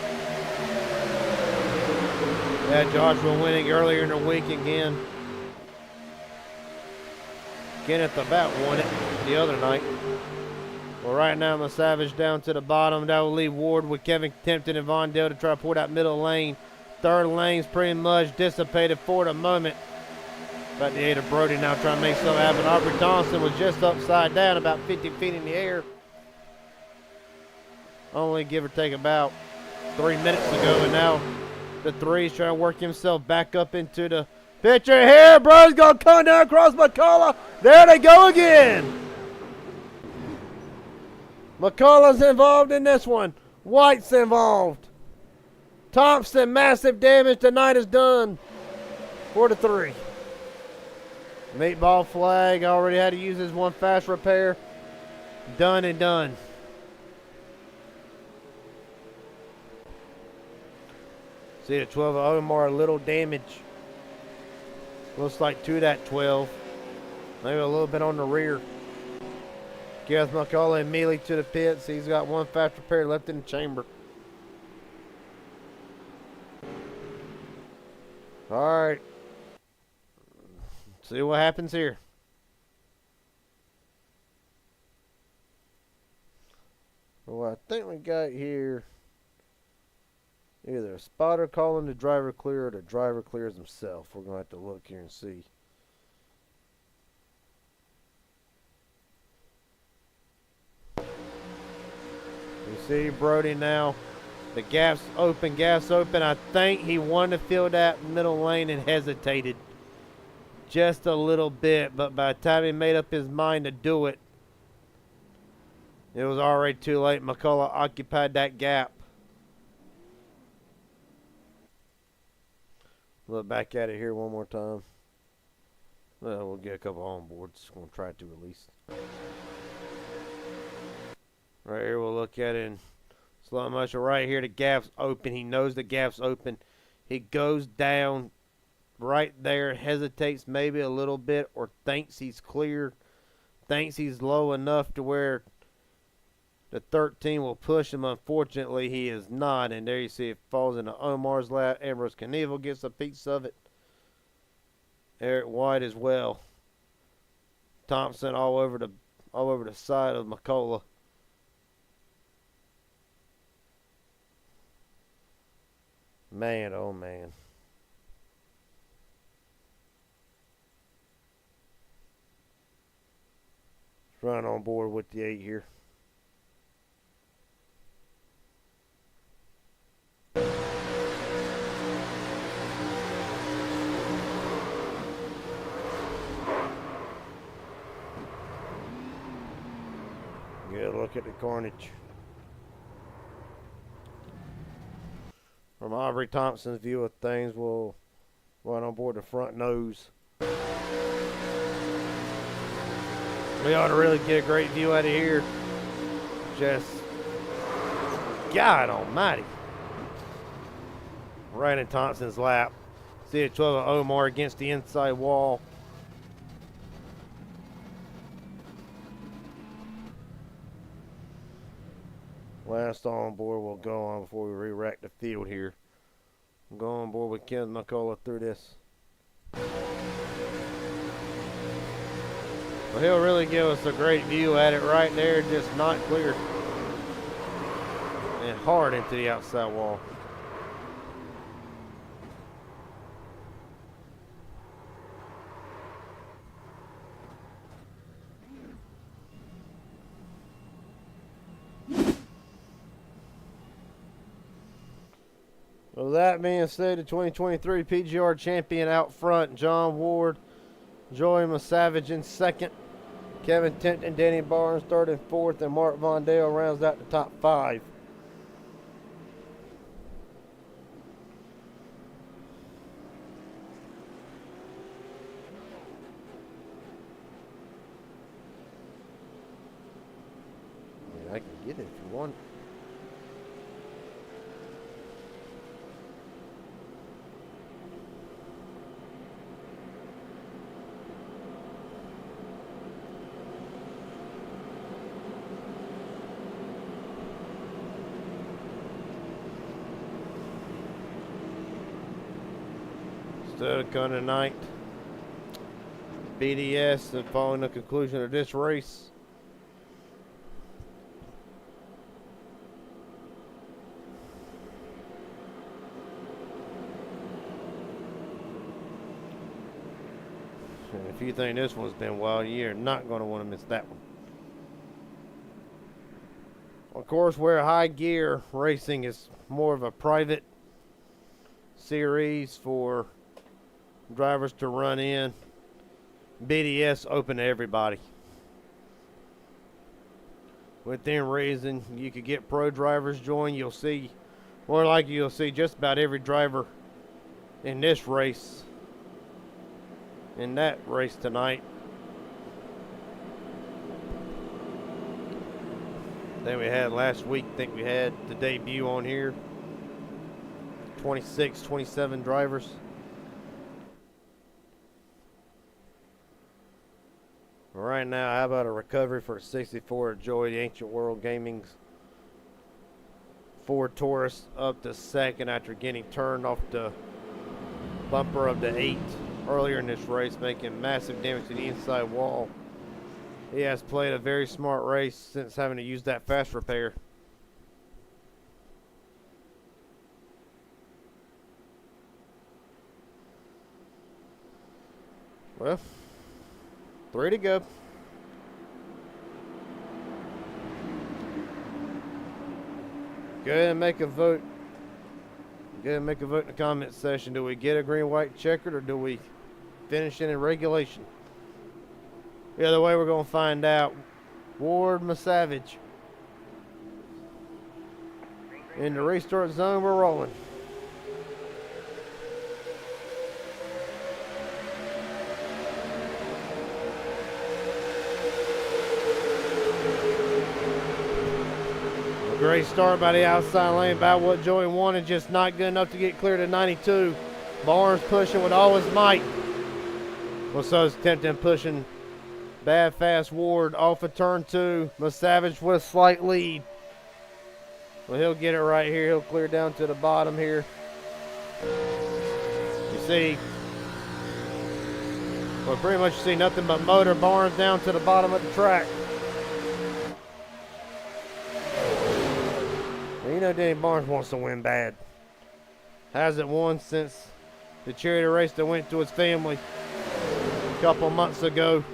Had Joshua winning earlier in the week again. Kenneth about won it the other night. Well, right now, the Savage down to the bottom. That will leave Ward with Kevin Tempton and Vondale to try to pull that middle lane. Third lane's pretty much dissipated for the moment. About the 8 of Brody now trying to make something happen. Aubrey Thompson was just upside down, about 50 feet in the air. Only give or take about 3 minutes ago, and now the 3's trying to work himself back up into the picture here. Bro's gonna come down across McCullough. There they go again. McCullough's involved in this one. White's involved. Thompson, massive damage. Tonight is done for the 3. Meatball flag already had to use his one fast repair. Done and done. See the 12 of Omar, a little damage. Looks like to that 12. Maybe a little bit on the rear. Gareth McCullough immediately to the pits. He's got one fast repair left in the chamber. All right. See what happens here. Well, I think we got here either a spotter calling the driver clear or the driver clears himself. We're going to have to look here and see. You see Brody now. The gap's open, gas open. I think he wanted to fill that middle lane and hesitated just a little bit. But by the time he made up his mind to do it, it was already too late. McCullough occupied that gap. Look back at it here one more time. Well, we'll get a couple on boards. Going to try to at least. Right here, we'll look at it in slow motion. Right here, the gap's open. He knows the gap's open. He goes down right there, hesitates maybe a little bit, or thinks he's clear, thinks he's low enough to where the 13 will push him. Unfortunately, he is not. And there you see it falls into Omar's lap. Ambrose Knievel gets a piece of it. Eric White as well. Thompson all over the side of McCullough. Man, oh man. Run on board with the 8 here. Get a look at the carnage. From Aubrey Thompson's view of things, we'll run on board the front nose. We ought to really get a great view out of here. Just, God almighty. Right in Thompson's lap. See a 12 of Omar against the inside wall. Last on board we'll go on before we re-rack the field here. We'll go on board with Ken McCullough through this. Well, he'll really give us a great view at it right there, just not clear. And hard into the outside wall. Well, that being said, the 2023 PGR champion out front, John Ward, Joey Savage in second, Kevin Tipton, Danny Barnes third and fourth, and Mark Vondale rounds out the top 5. I mean, I can get it if you want. Gun tonight. BDS and following the conclusion of this race. And if you think this one's been wild, you're not going to want to miss that one. Of course, where high gear racing is more of a private series for drivers to run in, BDS open to everybody. Within reason, you could get pro drivers join. You'll see, more like you'll see just about every driver in this race, in that race tonight. Then we had last week, I think we had the debut on here. 26, 27 drivers. Right now, how about a recovery for a 64 Joy, the Ancient World Gaming's Ford Taurus up to second after getting turned off the bumper of the 8 earlier in this race, making massive damage to the inside wall. He has played a very smart race since having to use that fast repair. Well, 3 to go. Go ahead and make a vote. Go ahead and make a vote in the comment section. Do we get a green, white checkered, or do we finish it in regulation? Either way, we're going to find out. Ward Masavage. In the restart zone, we're rolling. A great start by the outside lane, about what Joey wanted, just not good enough to get clear to 92. Barnes pushing with all his might. Well, so is attempting pushing Bad Fast Ward off of turn 2. Masavage with a slight lead. Well, he'll get it right here. He'll clear down to the bottom here. You see, well, pretty much you see nothing but motor. Barnes down to the bottom of the track. And you know Danny Barnes wants to win bad. Hasn't won since the charity race that went to his family a couple months ago.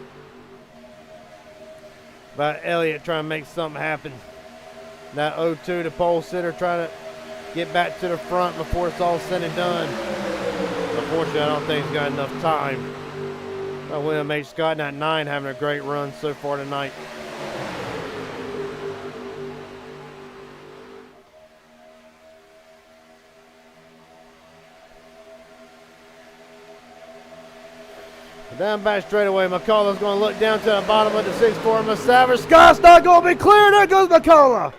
About Elliott trying to make something happen. That 0-2 to pole sitter trying to get back to the front before it's all said and done. Unfortunately, I don't think he's got enough time. William H. Scott in that 9 having a great run so far tonight. Down back straightaway, McCullough's going to look down to the bottom of the 6-4. Masavage. Scott's not going to be clear. There goes McCullough.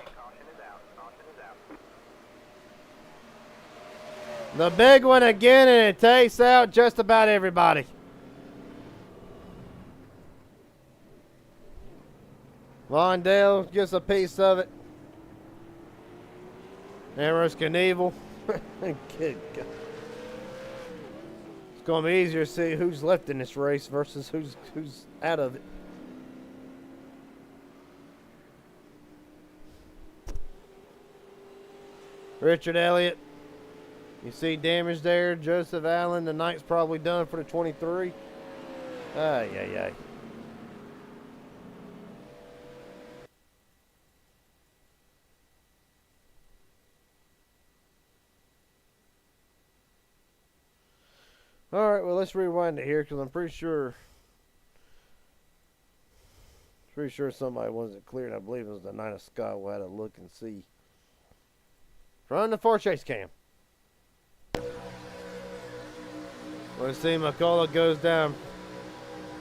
The big one again, and it takes out just about everybody. Vondale gets a piece of it. Amherst Knievel. Good God. It's going to be easier to see who's left in this race versus who's out of it. Richard Elliott. You see damage there. Joseph Allen. The night's probably done for the 23. Ay, ay, ay. All right, well, let's rewind it here because I'm pretty sure somebody wasn't clear, and I believe it was the Night of Scott. We'll have to look and see. Run the 4 chase cam. We'll see McCullough goes down,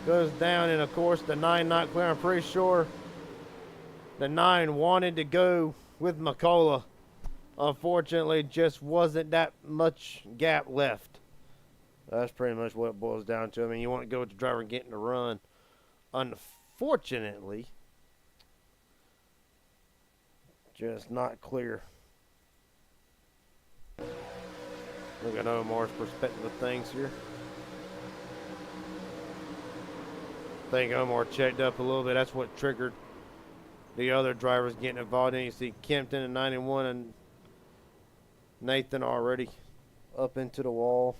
and of course the 9 not clear. I'm pretty sure the 9 wanted to go with McCullough. Unfortunately, just wasn't that much gap left. That's pretty much what it boils down to. I mean, you want to go with the driver getting the run. Unfortunately, just not clear. Look at Omar's perspective of things here. I think Omar checked up a little bit. That's what triggered the other drivers getting involved in. You see Kempton at 91 and Nathan already up into the wall.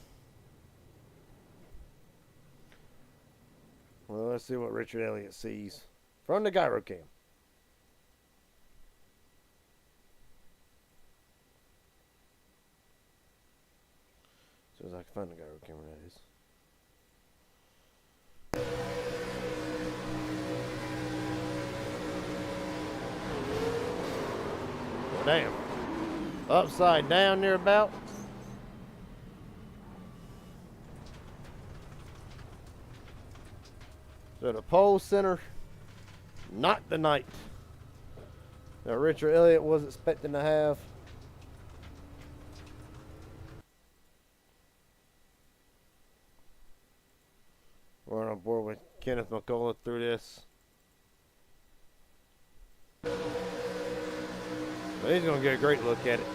Well, let's see what Richard Elliott sees from the gyro cam. As soon as I can find the guy where camera that is. Well, damn. Upside down near about. So the pole center, not the night that Richard Elliott was expecting to have. We're on board with Kenneth McCullough through this. But he's going to get a great look at it.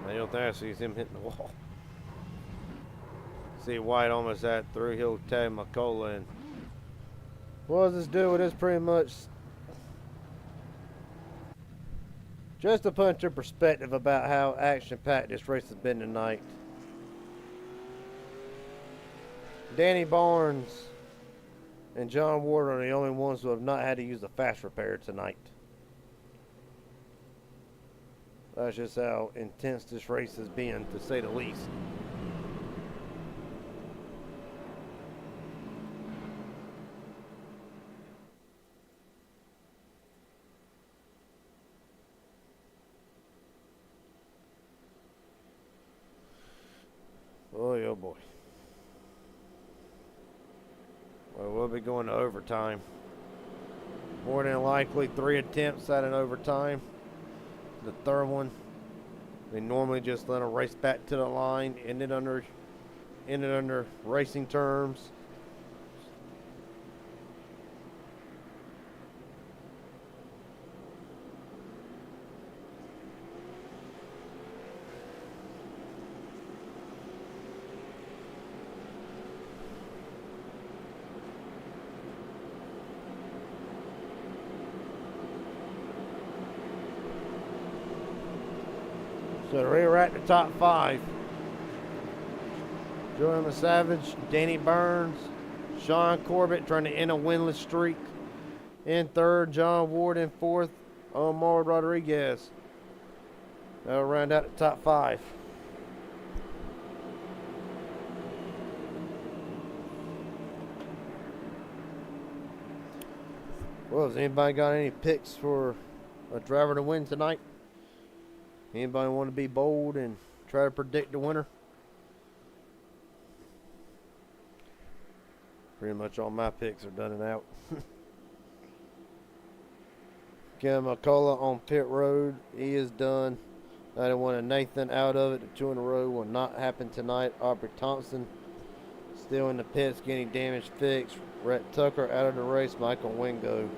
Now, you don't think I see him hitting the wall. See White almost had through. He'll tag McCullough in. What does this do? It is pretty much just to put into perspective about how action-packed this race has been tonight. Danny Barnes and John Ward are the only ones who have not had to use the fast repair tonight. That's just how intense this race has been, to say the least. Boy, oh boy. Well, we'll be going to overtime. More than likely 3 attempts at an overtime. The third one, they normally just let them race back to the line, end it under racing terms. So we're at the top 5. Joey Savage, Danny Burns, Sean Corbett trying to end a winless streak. In third, John Ward in fourth, Omar Rodriguez. That'll round out the top 5. Well, has anybody got any picks for a driver to win tonight? Anybody want to be bold and try to predict the winner? Pretty much all my picks are done and out. Ken McCullough on pit road. He is done. I didn't want Nathan out of it. The 2 in a row will not happen tonight. Aubrey Thompson still in the pits getting damage fixed. Rhett Tucker out of the race. Michael Wingo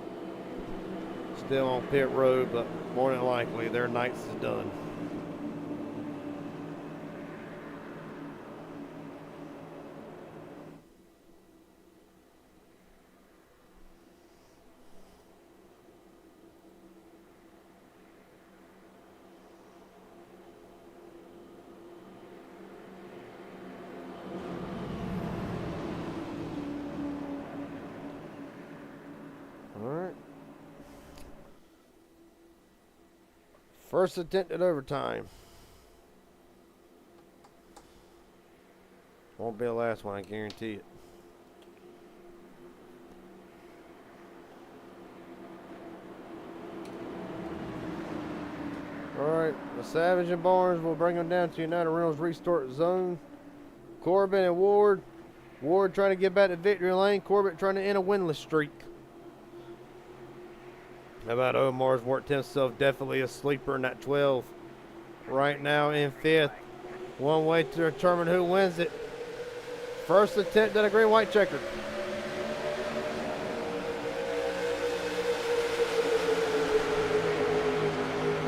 still on pit road, but more than likely their nights is done. First attempt at overtime. Won't be the last one, I guarantee it. Alright, the Savage and Barnes will bring them down to United Rentals restart zone. Corbin and Ward. Ward trying to get back to victory lane. Corbett trying to end a winless streak. How about Omar's worked himself definitely a sleeper in that 12. Right now in 5th. One way to determine who wins it. First attempt at a green-white checker.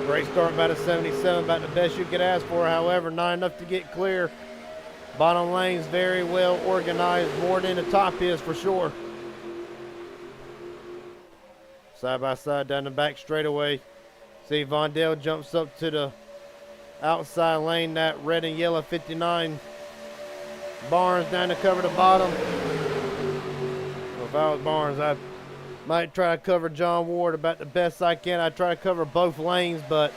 Great start by the 77, about the best you could ask for. However, not enough to get clear. Bottom lane's very well organized, more than the top is for sure. Side by side down the back straightaway. See Vondell jumps up to the outside lane, that red and yellow 59. Barnes down to cover the bottom. Well, if I was Barnes, I'd Might try to cover John Ward about the best I can. I try to cover both lanes, but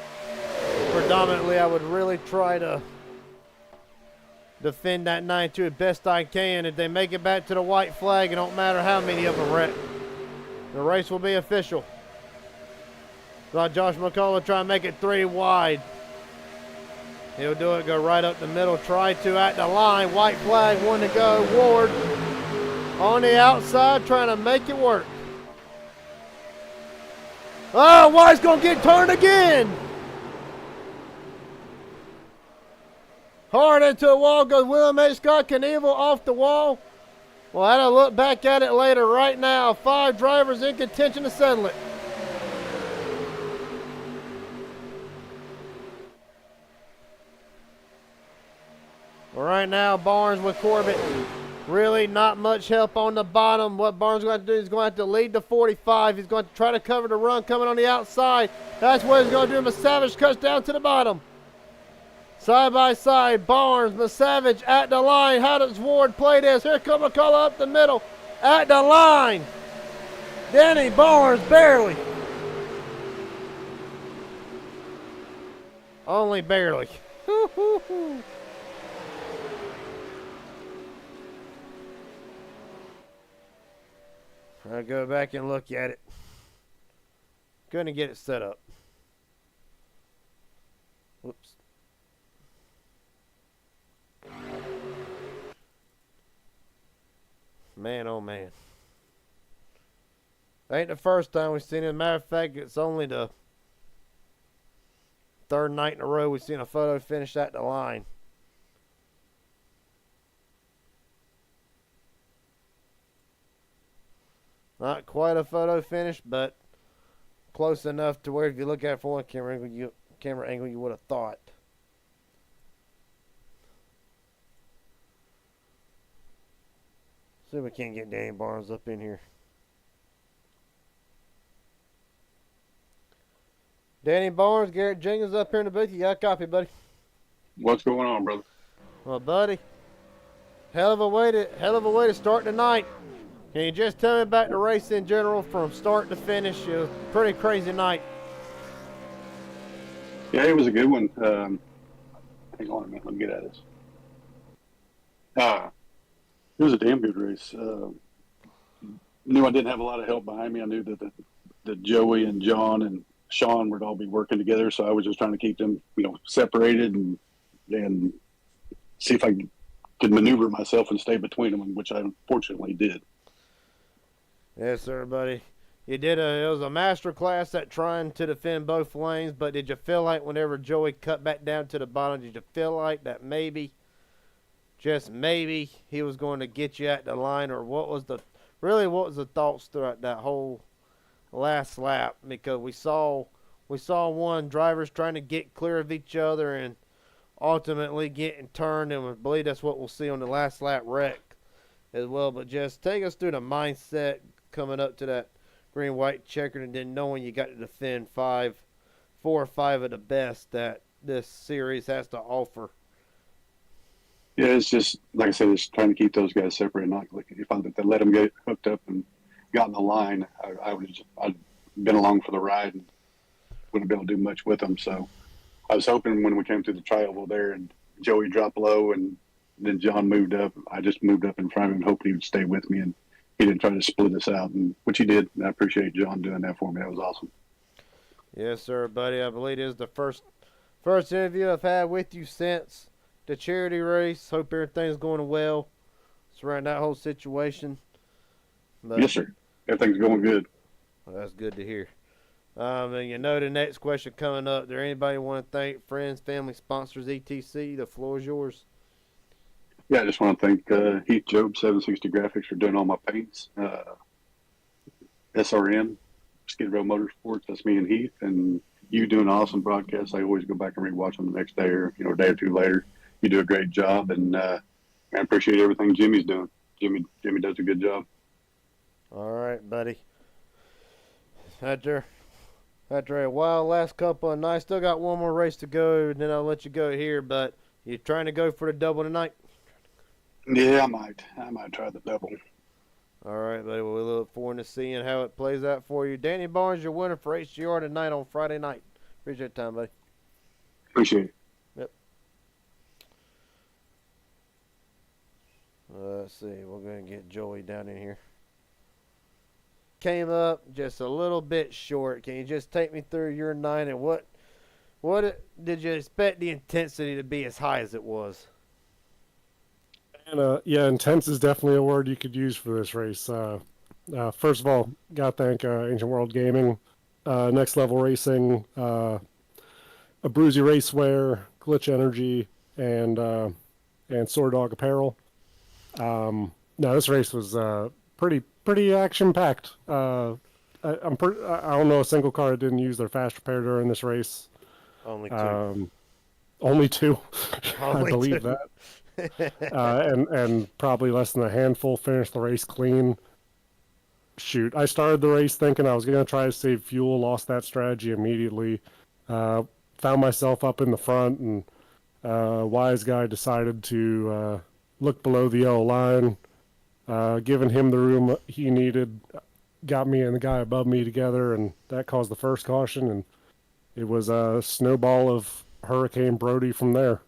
predominantly I would really try to defend that 92 as best I can. If they make it back to the white flag, it don't matter how many of them wreck. The race will be official. Saw Josh McCullough try to make it 3 wide. He'll do it, go right up the middle, try to at the line. White flag, 1 to go. Ward on the outside trying to make it work. Oh, White's going to get turned again. Hard into the wall goes William H. Scott Knievel off the wall. We'll have to look back at it later. Right now, 5 drivers in contention to settle it. Well, right now, Barnes with Corbett. Really not much help on the bottom. What Barnes is going to do is going to have to lead the 45. He's going to try to cover the run coming on the outside. That's what he's going to do. Savage cuts down to the bottom. Side by side, Barnes, Savage at the line. How does Ward play this? Here comes McCullough up the middle. At the line. Danny Barnes barely. Only barely. I'll go back and look at it. Couldn't get it set up. Whoops. Man, oh man. Ain't the first time we've seen it. As a matter of fact, it's only the 3rd night in a row we've seen a photo finish at the line. Not quite a photo finish, but close enough to where if you look at it from one camera angle, you would have thought. See if we can't get Danny Barnes up in here. Danny Barnes, Garrett Jenkins up here in the booth. You got a copy, buddy? What's going on, brother? Well, buddy, hell of a way to start the night. Can you just tell me about the race in general from start to finish? It was a pretty crazy night. Yeah, it was a good one. Hang on a minute. Let me get at this. It was a damn good race. Knew I didn't have a lot of help behind me. I knew that Joey and John and Sean would all be working together, so I was just trying to keep them, separated and see if I could maneuver myself and stay between them, which I unfortunately did. Yes, sir, buddy. It was a master class at trying to defend both lanes, but did you feel like whenever Joey cut back down to the bottom, did you feel like that maybe, just maybe, he was going to get you at the line, or what was the thoughts throughout that whole last lap? Because we saw one drivers trying to get clear of each other and ultimately getting turned, and we believe that's what we'll see on the last lap wreck as well. But just take us through the mindset coming up to that green-white checkered and then knowing you got to defend 4 or 5 of the best that this series has to offer. Yeah, it's just, like I said, it's trying to keep those guys separate. Not like if I let them get hooked up and got in the line, I'd been along for the ride and wouldn't be able to do much with them. So I was hoping when we came through the tri-oval there and Joey dropped low and then John moved up, I just moved up in front of him and hoped he would stay with me, and he didn't try to split us out, and which he did. And I appreciate John doing that for me. That was awesome. Yes, sir, buddy. I believe it is the first interview I've had with you since the charity race. Hope everything's going well surrounding that whole situation. But, yes, sir. Everything's going good. Well, that's good to hear. And the next question coming up, there anybody want to thank friends, family, sponsors, etc.? The floor is yours. Yeah, I just want to thank Heath Job, 760 Graphics, for doing all my paints. SRN, Skid Row Motorsports, that's me and Heath. And you do an awesome broadcast. I always go back and rewatch them the next day or a day or two later. You do a great job, and I appreciate everything Jimmy's doing. Jimmy does a good job. All right, buddy. After a wild last couple of nights, still got one more race to go, and then I'll let you go here. But you trying to go for the double tonight? Yeah, I might try the double. All right, buddy. Well, we look forward to seeing how it plays out for you. Danny Barnes, your winner for HGR tonight on Friday night. Appreciate the time, buddy. Appreciate it. Yep. Let's see. We're going to get Joey down in here. Came up just a little bit short. Can you just take me through your night and what did you expect the intensity to be as high as it was? And yeah, intense is definitely a word you could use for this race. First of all, gotta thank Ancient World Gaming, Next Level Racing, a Bruisey Raceware, Glitch Energy, and Sword Dog Apparel. No, this race was pretty action packed. I don't know a single car that didn't use their fast repair during this race. Only two. Only two. I Only believe two. that. And probably less than a handful finished the race clean. Shoot, I started the race thinking I was going to try to save fuel, lost that strategy immediately. Found myself up in the front, and wise guy decided to look below the yellow line, giving him the room he needed, got me and the guy above me together, and that caused the first caution, and it was a snowball of Hurricane Brody from there.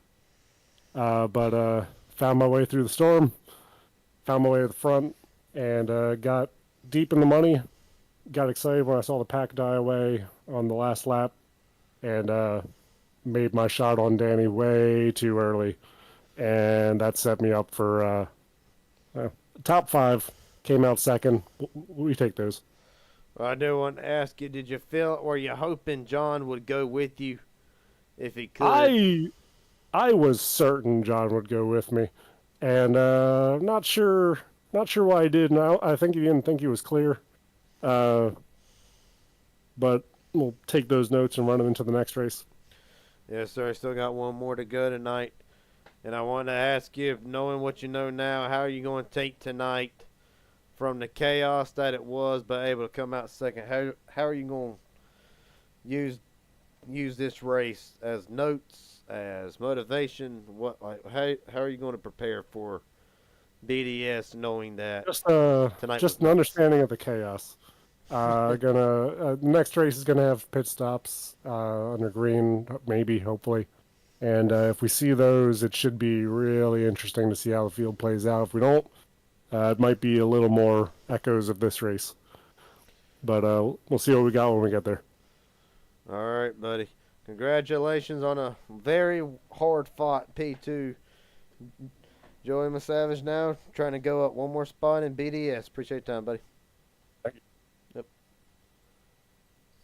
But found my way through the storm, found my way to the front, and got deep in the money. Got excited when I saw the pack die away on the last lap, and made my shot on Danny way too early, and that set me up for top 5. Came out second. We take those. Well, I do want to ask you, did you feel, were you hoping John would go with you if he could? I was certain John would go with me, and not sure why he did. Now I think he didn't think he was clear, but we'll take those notes and run them into the next race. Yes, sir. Still got one more to go tonight. And I want to ask you, knowing what you know now, how are you going to take tonight from the chaos that it was, but able to come out second? How are you going to use this race as notes, as motivation? How are you going to prepare for BDS, knowing that tonight Just an understanding of the chaos. Next race is gonna have pit stops under green, maybe, hopefully, and if we see those, it should be really interesting to see how the field plays out. If we don't, it might be a little more echoes of this race, but we'll see what we got when we get there. All right, buddy. Congratulations on a very hard-fought P2. Joey Savage now trying to go up one more spot in BDS. Appreciate your time, buddy. Thank you. Yep.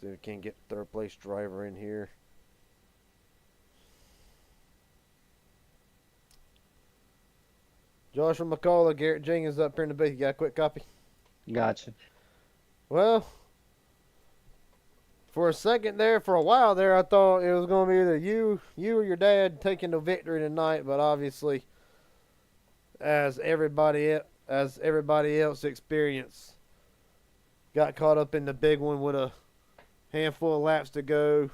See if we can get third place driver in here. Joshua McCullough, Garrett Jenkins up here in the booth. You got a quick copy? Gotcha. Well, for a second there, for a while there, I thought it was going to be either you or your dad taking the victory tonight, but obviously, as everybody else experienced, got caught up in the big one with a handful of laps to go.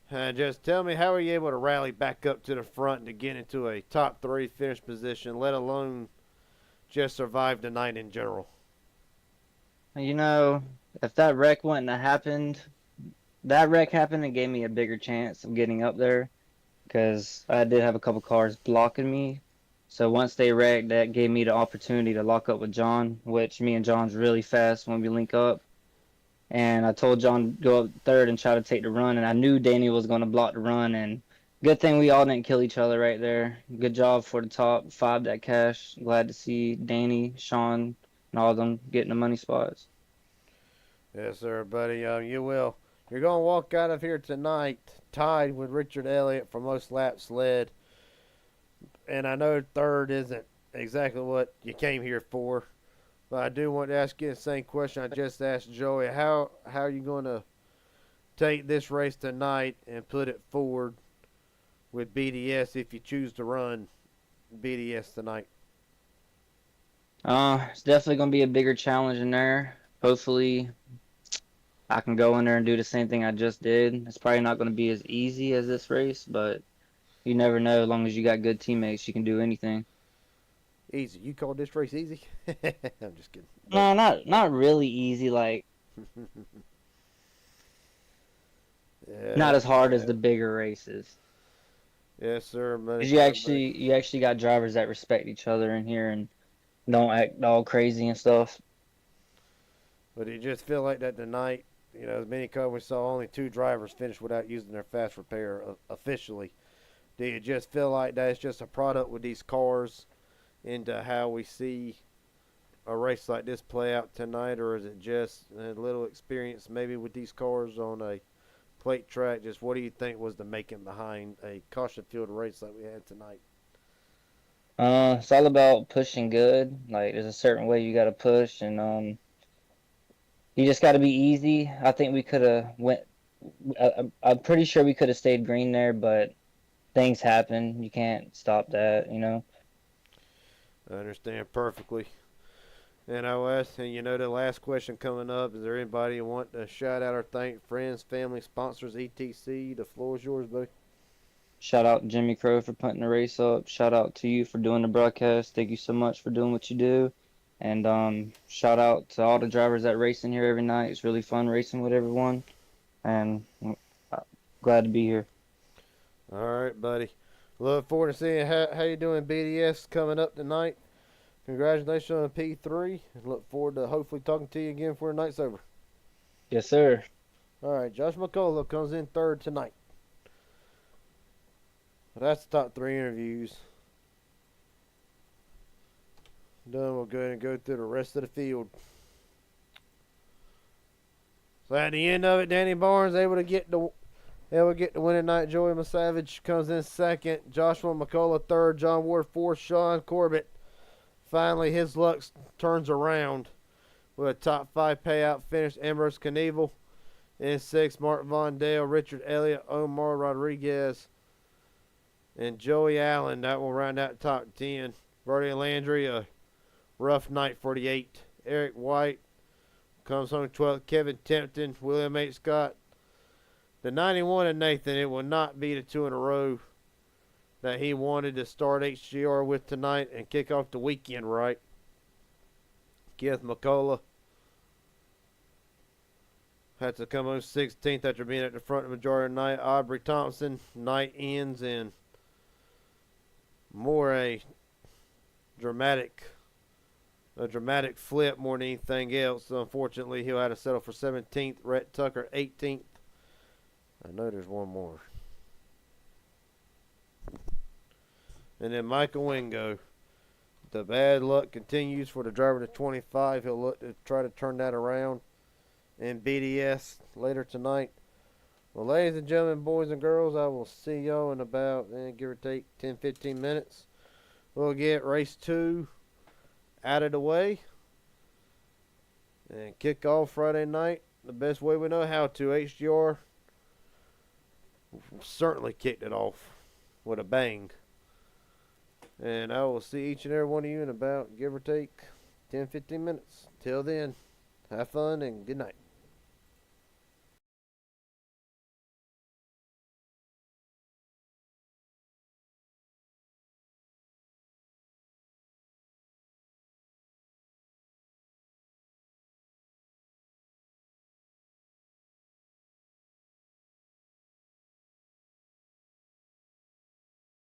Just tell me, how are you able to rally back up to the front to get into a top 3 finish position, let alone just survive the night in general? You know, if that wreck wouldn't have happened, and gave me a bigger chance of getting up there, because I did have a couple cars blocking me. So once they wrecked, that gave me the opportunity to lock up with John, which me and John's really fast when we link up. And I told John to go up third and try to take the run, and I knew Danny was going to block the run, and good thing we all didn't kill each other right there. Good job for the top 5 that cash. Glad to see Danny, Sean, and all of them getting the money spots. Yes, sir, buddy. You will. You're going to walk out of here tonight tied with Richard Elliott for most laps led. And I know third isn't exactly what you came here for. But I do want to ask you the same question I just asked Joey. How are you going to take this race tonight and put it forward with BDS if you choose to run BDS tonight? It's definitely going to be a bigger challenge in there. Hopefully, I can go in there and do the same thing I just did. It's probably not going to be as easy as this race, but you never know. As long as you got good teammates, you can do anything. Easy. You call this race easy? I'm just kidding. No, not really easy. Like Yeah, not as hard as yeah. the bigger races. Yes, sir. Money 'Cause time, buddy. you actually got drivers that respect each other in here and don't act all crazy and stuff. But you just feel like that tonight. As many cars we saw, only 2 drivers finished without using their fast repair officially. Do you just feel like that's just a product with these cars into how we see a race like this play out tonight, or is it just a little experience maybe with these cars on a plate track? Just what do you think was the making behind a caution-filled race like we had tonight? It's all about pushing good. Like there's a certain way you got to push, and you just got to be easy. I think we could have went. I'm pretty sure we could have stayed green there, but things happen. You can't stop that, you know. I understand perfectly. And I will ask, and the last question coming up, is there anybody you want to shout out or thank? Friends, family, sponsors, etc. The floor is yours, buddy. Shout out to Jimmy Crow for putting the race up. Shout out to you for doing the broadcast. Thank you so much for doing what you do. And shout out to all the drivers that race in here every night. It's really fun racing with everyone. And glad to be here. All right, buddy. Look forward to seeing how you doing BDS coming up tonight. Congratulations on a P3. And look forward to hopefully talking to you again before the night's over. Yes, sir. All right, Josh McCullough comes in 3rd tonight. That's the top 3 interviews. Done. We'll go ahead and go through the rest of the field. So at the end of it, Danny Barnes able to get the win tonight. Joey Savage comes in 2nd. Joshua McCullough 3rd. John Ward 4th. Sean Corbett. Finally, his luck turns around with a top 5 payout finish. Ambrose Knievel in 6th. Mark Von Dale, Richard Elliott, Omar Rodriguez, and Joey Allen. That will round out top 10. Brody Landry, a rough night for the 8. Eric White comes home 12th. Kevin Tempton, William H. Scott. The 91 of Nathan, it will not be the 2 in a row that he wanted to start HGR with tonight and kick off the weekend right. Keith McCullough had to come home 16th after being at the front of the majority of the night. Aubrey Thompson, night ends in more a dramatic flip more than anything else. Unfortunately, he'll have to settle for 17th. Rhett Tucker, 18th. I know there's one more. And then Michael Wingo. The bad luck continues for the driver to 25. He'll look to try to turn that around in BDS later tonight. Well, ladies and gentlemen, boys and girls, I will see y'all in about, give or take, 10-15 minutes. We'll get race 2 out of the way and kick off Friday night the best way we know how to. HGR certainly kicked it off with a bang. And I will see each and every one of you in about, give or take, 10-15 minutes. Till then, have fun and good night.